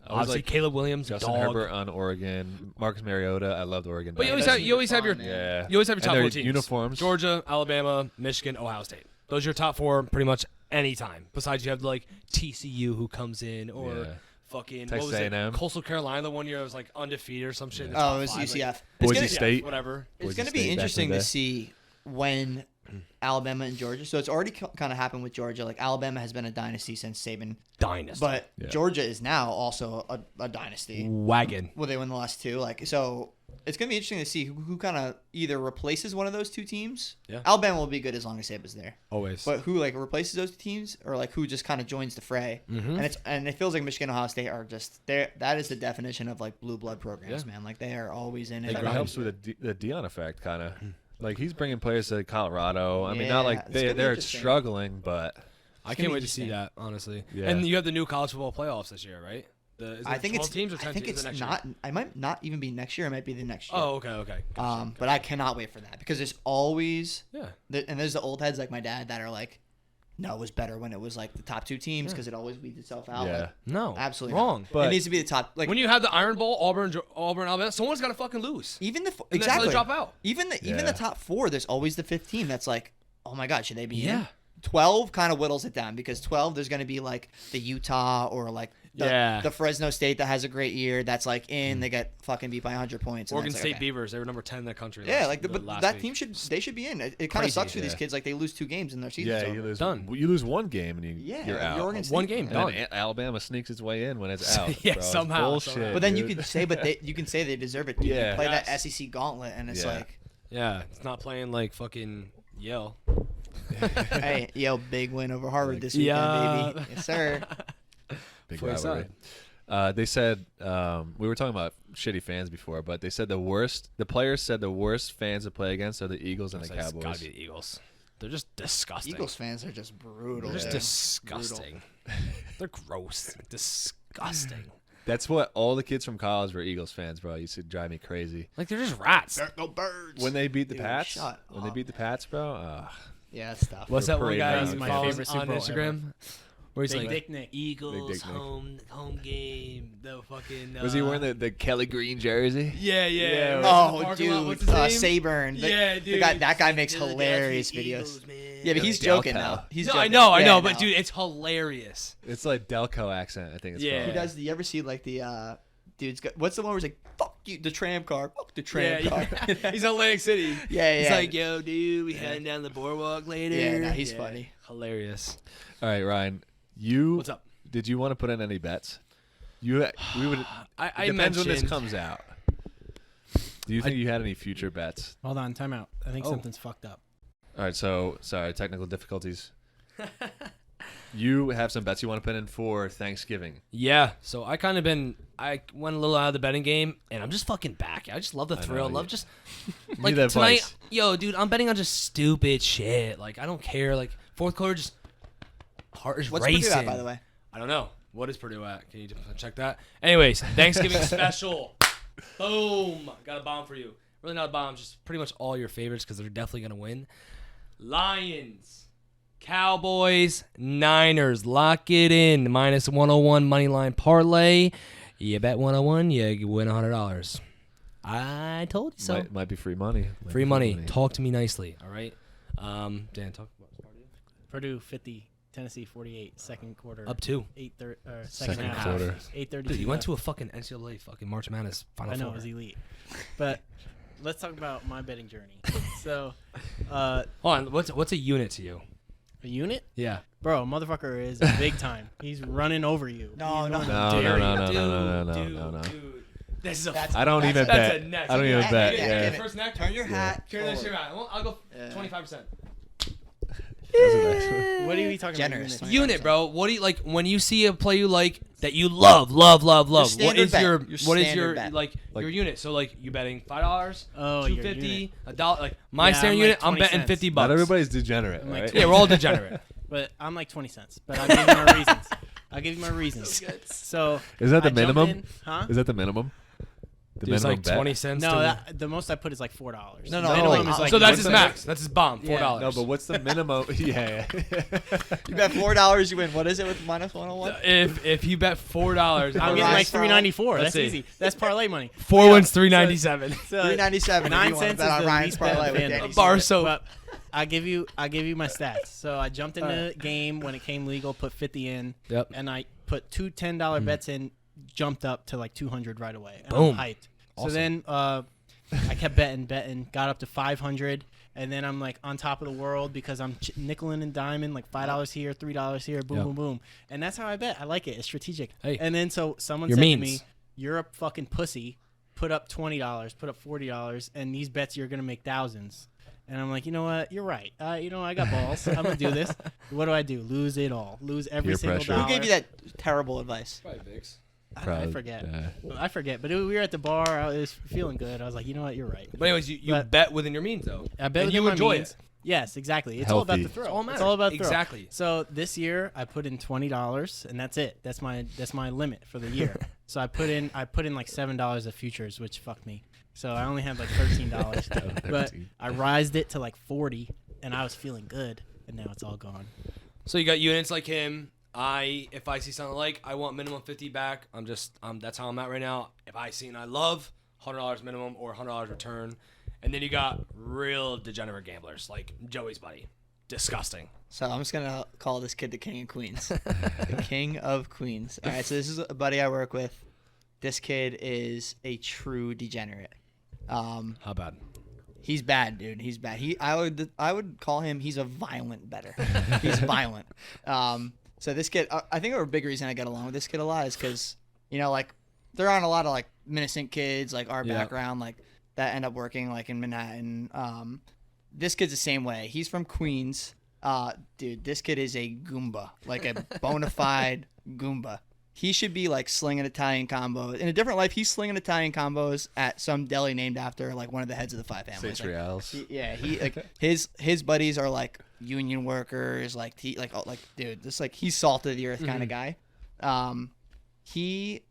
Obviously like Caleb Williams, Justin dog. Herbert on Oregon. Marcus Mariota. I loved Oregon. But you back always then. have your fun, man. Yeah. you always have your And top their 4 teams. uniforms. Georgia, Alabama, Michigan, Ohio State. Those are your top 4 pretty much any time. Besides you have like TCU who comes in or Yeah. fucking what Texas was it? A&M. Coastal Carolina the one year it was like undefeated or some shit. in the Oh, top it was 5, UCF. like, It's Boise gonna, State. whatever. it's Boise going to State be back in the interesting to day. see when Alabama and Georgia. So it's already kind of happened with Georgia. Like Alabama has been a dynasty since Saban, Dynasty. but Yeah. Georgia is now also a dynasty. Wagon. Will they win the last 2? Like so. It's gonna be interesting to see who kind of either replaces one of those 2 teams. Yeah. Alabama will be good as long as Saban's there. Always. But who like replaces those 2 teams, or like who just kind of joins the fray? Mhm. And it feels like Michigan, Ohio State are just there. That is the definition of like blue blood programs, Yeah. man. Like they are always in it. It grind. helps with the Dion effect, kind of. Like he's bringing players to Colorado. I mean, not Yeah, like it's gonna be they're interesting. struggling, but I gonna can't be wait to see interesting. that, honestly. Yeah. And you have the new college football playoffs this year, right? Is I it think 12 it's. teams or 10 I think teams it's next not. Year? I might not even be next year. It might be the next year. Oh, okay. Gotcha. But I cannot wait for that because there's always Yeah. and there's the old heads like my dad that are like, no, it was better when it was like the top 2 teams because it always weeds itself out. yeah. Like, No. absolutely Wrong. not. But- it needs to be the top. Like When you have the Iron Bowl, Auburn, Alabama, someone's got to fucking lose. even the And that's how they exactly drop out. even Yeah. the top 4. There's always the 5th team that's like, oh my god, should they be in? Yeah. 12 kind of whittles it down because 12 there's going to be like the Utah or like the Fresno State that has a great year that's like they get fucking beat by 100 points. and Oregon that's State like, okay. Beavers, they were number 10 in the country. Yeah, last, but last that week. team should be in. It kind of Crazy. sucks for these Yeah. kids. Like they lose 2 games in their season. Yeah, you lose Done. You lose one game and Yeah, you're out. Oregon State. One game, And done. then Alabama sneaks its way in when it's out. Yeah, bro. It's somehow, bullshit, somehow. But then dude. you could say, you can say they deserve it. Yeah. You play that Yes. SEC gauntlet, and it's Yeah. like, Yeah, it's not playing like fucking Yale. hey, big win over Harvard this weekend, Yeah. baby. Yes, sir. Big That's what I rivalry. They said we were talking about shitty fans before, but they said the players said the worst fans to play against are the Eagles and the It's Cowboys. gotta be the Eagles. They're just disgusting. Eagles fans are just brutal. They're just man. disgusting. They're gross. Disgusting. That's what all the kids from college were Eagles fans, bro. It used to drive me crazy. Like they're just rats. No birds. When they beat the Dude, Pats, shut when they up. beat the Pats, bro. Yeah, that's tough. What's that one parade guy round. who My follows favorite on Super Bowl Instagram? Where he's Big like, Dick Nick. Eagles Dick Nick. home game. The fucking. Was he wearing the Kelly Green jersey? Yeah. Yeah. In the Oh, parking lot. dude, What's his name? Saburn. Yeah, dude. That guy makes Philadelphia hilarious Eagles, videos. man. Yeah, but he's Delco. joking now. He's No, joking. I know, Yeah, but no. dude, it's hilarious. It's like Delco accent, I think it's Yeah. called. He does. Do you ever see like the dude's got, what's the one where he's like, fuck you, the tram car, fuck the tram car. He's in Atlantic City. Yeah, He's yeah. like, yo, dude, we heading down the boardwalk later. Yeah, no, he's funny. Hilarious. All right, Ryan, you What's up? did you want to put in any bets? We would. I It depends when this mentioned. comes out. Do you think you had any future bets? Hold on, time out. I think Oh. something's fucked up. All right, so sorry, technical difficulties. You have some bets you want to put in for Thanksgiving. Yeah, so I went a little out of the betting game, and I'm just fucking back. I just love the I thrill. know, Love yeah. just Need like that tonight. vice. Yo, dude, I'm betting on just stupid shit. Like I don't care. Like fourth quarter, just heart is What's racing. Purdue at, by the way? I don't know. What is Purdue at? Can you check that? Anyways, Thanksgiving special. Boom. Got a bomb for you. Really not a bomb, just pretty much all your favorites because they're definitely going to win. Lions, Cowboys, Niners. Lock it in. Minus 101 money line parlay. You bet 101, you win $100. I told you so. Might be free money. Might Free be money. Talk to me nicely, all right? Dan, talk about Purdue. Purdue 50, Tennessee 48, second quarter. Up 2. 8:30 second Second half. quarter. 8:30. Dude, you went to a fucking NCAA fucking March Madness Final I know Four. it was elite, but let's talk about my betting journey. So, Hold on, what's a unit to you? a unit, Yeah. bro, motherfucker is big time. He's running over you. No, He's no, running No, dare no, you. no, Dude, no, no, dude, no, no. dude. This is a That's- I don't even That's bet. a neck. I don't even Yeah, bet. yeah, Yeah. give it. First neck? Turn your hat. Carry that shit forward. around. I'll go Yeah. 25%. That's a nice one. What are we talking Generous. about? Unit, bro. What do you like when you see a play you like that you love? What standard is bet. your Your what is standard your bet. like your unit? So like you betting $5, Oh, your $2.50, unit. $1. Like my Yeah, standard I'm unit, like I'm 20 betting cents. $50. Not everybody's degenerate, I'm like right? Yeah, we're all degenerate. But I'm like 20 cents. But I'll give you my reasons. I'll give you my reasons. So Is that the I jumped minimum? in- huh? Is that the minimum? The Dude, it's minimum like bet? 20 cents. No, to the most I put is like $4. No, The no, minimum like- is like so that's what's his the max. That's his bomb. $4. Yeah. No, but what's the minimum? Yeah. You bet $4, you win. What is it with minus 101? If you bet $4, I'm getting like $3.94. Let's That's see. easy. That's parlay money. 4 wins $3.97. So, $3.97. 9 if you want to cents bet is on the Ryan's least bet parlay with fan. Danny Bar Zeno. soap. But I give you my stats. So I jumped in the game when it came legal, put 50 in, Yep. and I put two $10 bets in, jumped up to like 200 right away. And Boom. I'm hyped. Awesome. So then I kept betting, got up to 500, and then I'm like on top of the world because I'm nickeling and diming, like $5 here, $3 here, boom, Yep. boom, boom. And that's how I bet. I like it. It's strategic. Hey. And then so someone Your said means. to me, "You're a fucking pussy. Put up $20, put up $40, and these bets you're gonna make thousands." And I'm like, you know what? You're right. I got balls. I'm gonna do this. What do I do? Lose it all. Lose every Peer single pressure. dollar. Who gave you that terrible advice? I forget. Yeah. I forget. But we were at the bar. I was feeling good. I was like, you know what? You're right. But anyways, you But- bet within your means though. I bet and within you my enjoy means. it. Yes, exactly. It's all about Healthy. the thrill. It's all It's all about the thrill. Exactly. So this year I put in $20, and that's it. That's my limit for the year. So I put in like $7 of futures, which fucked me. So I only had like $13, but I rised it to like 40, and I was feeling good. And now it's all gone. So you got units like him. If I see something like I want minimum 50 back, that's how I'm at right now. If I see and I love $100 minimum or $100 return, and then you got real degenerate gamblers like Joey's buddy, disgusting. So I'm just gonna call this kid the King of Queens. The King of Queens. All right, so this is a buddy I work with. This kid is a true degenerate. How bad? He's bad, dude. He's bad. I would call him. He's a violent bettor. He's violent. So this kid, I think a big reason I get along with this kid a lot is because like there aren't a lot of like innocent kids like our background like that end up working like in Manhattan. This kid's the same way. He's from Queens. Dude, this kid is a Goomba, like a bona fide Goomba. He should be like slinging Italian combos. In a different life, he's slinging Italian combos at some deli named after like one of the heads of the five families. Six reals. He like his buddies are like union workers. Like dude, this like he's salt of the earth kind of guy. He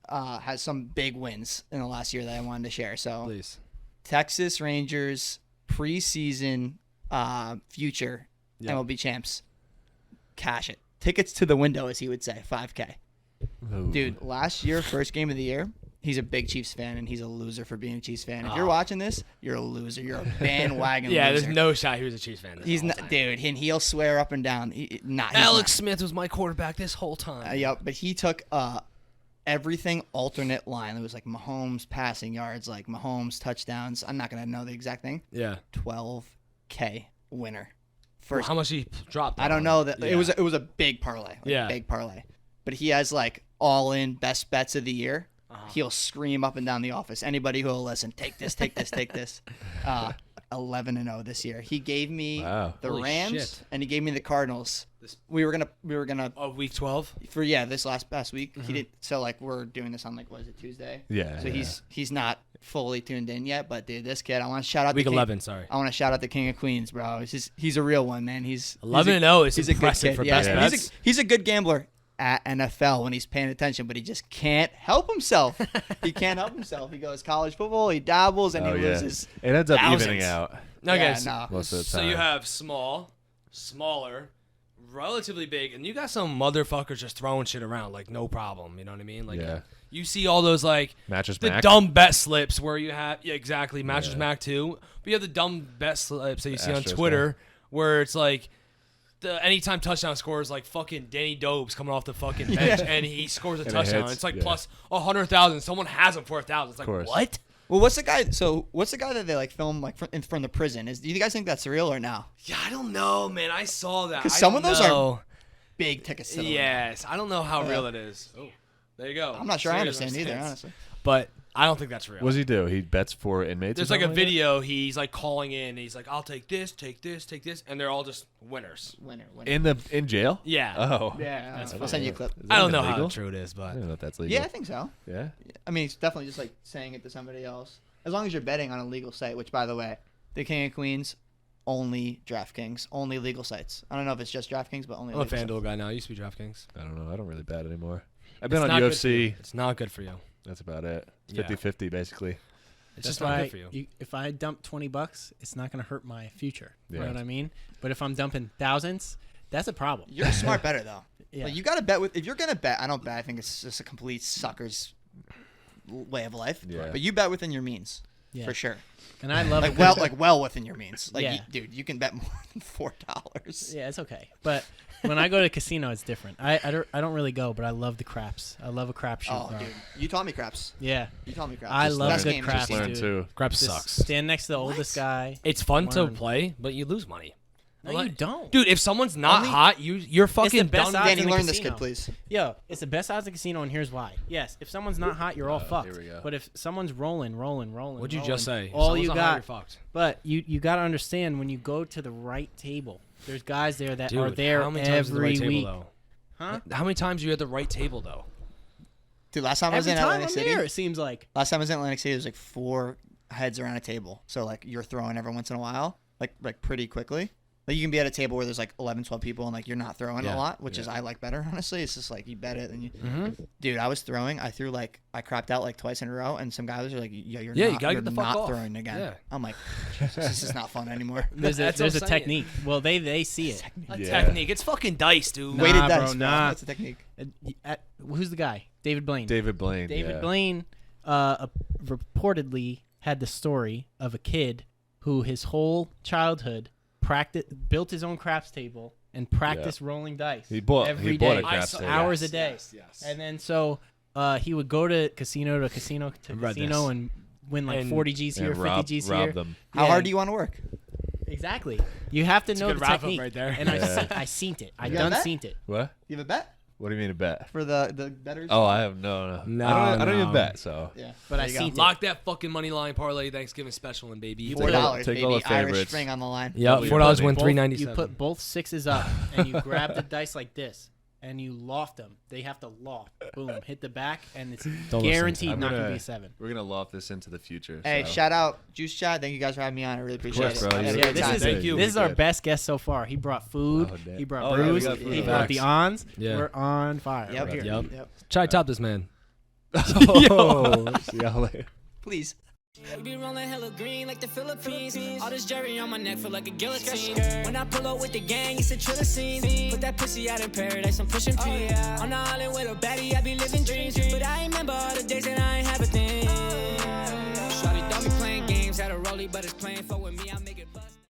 has some big wins in the last year that I wanted to share. So Please. Texas Rangers preseason future Yep. MLB champs. Cash it. Tickets to the window, as he would say, $5K. Ooh. Dude, last year, first game of the year, he's a big Chiefs fan, and he's a loser for being a Chiefs fan. If you're watching this, you're a loser. You're a bandwagon Yeah, loser. there's no shot he was a Chiefs fan. He's not, dude, and he'll swear up and down. He's Alex Smith was my quarterback this whole time. not. Yep, but he took everything alternate line. It was like Mahomes passing yards, like Mahomes touchdowns. I'm not going to know the exact thing. Yeah. 12K winner. Well, how much he dropped? I don't know that it was a big parlay. Yeah. Big parlay. But he has like all in best bets of the year. He'll scream up and down the office. Anybody who will listen, take this, take this, take this. 11-0 this year. He gave me Wow. the Holy Rams shit. and he gave me the Cardinals. We were gonna Oh, week 12. for this past week. He did so like we're doing this on like what is it, Tuesday? Yeah. So yeah. he's not fully tuned in yet, but dude, this kid, I want to shout out Week the King, 11, sorry. I want to shout out the King of Queens, bro. He's a real one, man. 11-0 is he's a good impressive kid. for Yeah, best and bets. he's a good gambler at NFL when he's paying attention, but he just can't help himself. He can't help himself. He goes college football, he dabbles, and Oh, he yeah. loses. It ends up thousands. evening out Okay, Yeah, so, no. most of the so time. you have small, smaller, relatively big, and you got some motherfuckers just throwing shit around like no problem. You know what I mean? Like Yeah. you see all those like Mattress the Mac. dumb bet slips where you have exactly Mattress Yeah. Mac too, but you have the dumb bet slips that you see on Astros Twitter where it's like the anytime touchdown scores like fucking Danny Dobes coming off the fucking bench and he scores a And it touchdown. hits, It's like yeah. plus 100,000. Someone has him for 1,000. It's like course. what? Well, what's the guy that they like film like from the prison? Do you guys think that's real or no? Yeah, I don't know, man. I saw that. 'Cause I some don't of those are know. Big tickets to the window. Yes, I don't know how real it is. Oh, there you go. I'm not sure I Serious understand either, sense. honestly. But I don't think that's real. What does he do? He bets for inmates. There's or like a something that? video. He's like calling in. He's like, "I'll take this, take this, take this," and they're all just winners. Winner. in jail. Yeah. Oh. Yeah, That's I'll send you a clip. Is I that don't know illegal? how true it is, I but don't know if that's legal. Yeah, I think so. Yeah. I mean, it's definitely just like saying it to somebody else. As long as you're betting on a legal site, which, by the way, the King of Queens, only DraftKings, only legal sites. I don't know if it's just DraftKings, but only I'm a legal sites. FanDuel guy now. I used to be DraftKings. I don't know. I don't really bet anymore. I've been It's on not good for you. UFC. It's not good for you. That's about it. It's Yeah. 50-50 basically. It's That's just not why good for you. if I dump $20, it's not going to hurt my future. You Yeah. know what I mean? But if I'm dumping thousands, that's a problem. You're a smart better though. Yeah. Like you got to bet with. If you're gonna bet, I don't bet. I think it's just a complete sucker's way of life. Yeah. But you bet within your means, Yeah. for sure. And I love Well within your means. Like, Yeah. dude, you can bet more than $4. Yeah, it's okay. But when I go to casino, it's different. I don't really go, but I love the craps. I love a crapshoot. Oh, dude, you taught me craps. Yeah. You taught me craps. I Just love best good game. craps, Just learn dude. too. Craps Just sucks. stand next to the oldest guy. It's fun to Learn. play, but you lose money. No, Like- you don't. Dude, if someone's not Only- hot, you're fucking best done. odds Danny, in the learn this casino. kid, please. Yo, it's the best odds in casino, and here's why. Yes, if someone's not hot, you're all fucked. here we go. But if someone's rolling, What'd you just say? If all someone's you not hot, you're got. fucked. But you got to understand when you go to the right table, there's guys there that Dude, are there how many times is the right every table, week. though? Huh? How many times are you at the right table though? Dude, last time I was Every in time Atlantic I'm City. there, it seems like. Last time I was in Atlantic City, there was like 4 heads around a table. So like you're throwing every once in a while, like pretty quickly. Like you can be at a table where there's like 11, 12 people and like you're not throwing Yeah. a lot, which is I like better, honestly. It's just like you bet it and you. Mm-hmm. Dude, I was throwing. I threw like I crapped out like twice in a row, and some guys were like, "Yeah, you're Yeah, not, you gotta you're get the fuck not off." throwing again." Yeah. I'm like, this is not fun anymore. There's a That's what I'm saying. technique. Well, they see it. A Yeah. technique. It's fucking dice, dude. Nah, Weighted bro, dice, nah. That's a technique. Who's the guy? David Blaine. David Blaine. David yeah. Blaine reportedly had the story of a kid who his whole childhood built his own craps table and practiced rolling dice. He bought every a day, craps table. hours a day. Yes. And then so he would go to casino to casino to Read casino this. and win like And- 40 G's here, And 50 G's here. rob them. How Yeah. hard do you want to work? Exactly. You have to It's a know good the wrap-up technique. right there. And Yeah. I seen it. I You got done that? seen it. What? You have a bet What do you mean a bet? for the betters? Oh, I have no. No, I don't even no. bet. So yeah. But I There you go. seen it. Lock that fucking money line parlay Thanksgiving special in, baby. put $4, take baby. all the Irish favorites. string on the line. Yeah, Double your $4 money. win Both- $3.97. You put both sixes up and you grab the dice like this and you loft them. They have to loft. Boom. Hit the back and it's Don't listen. guaranteed I'm not going to gonna- be a 7. we're gonna loft this into the future. Hey, so. shout out Juice Chat. Thank you guys for having me on. I really appreciate course, it. bro. I had a Yeah, great this time. is Thank you. This is our Good. best guest so far. He brought food. Oh, damn. He brought Oh, yeah, we brews. got food. He brought the Facts. ons. Yeah. We're on fire. Yep. We're here. Yep. Yep. Try to top this, man. Oh, see y'all later. Please. We be rolling hella green like the Philippines. All this jewelry on my neck feel like a guillotine. When I pull up with the gang, it's a triller scene. Put that pussy out in paradise, I'm pushing P. On the island with a baddie, I be living dreams. But I remember all the days that I ain't have a thing. Shawty thought me playing games, had a rollie, but it's playing for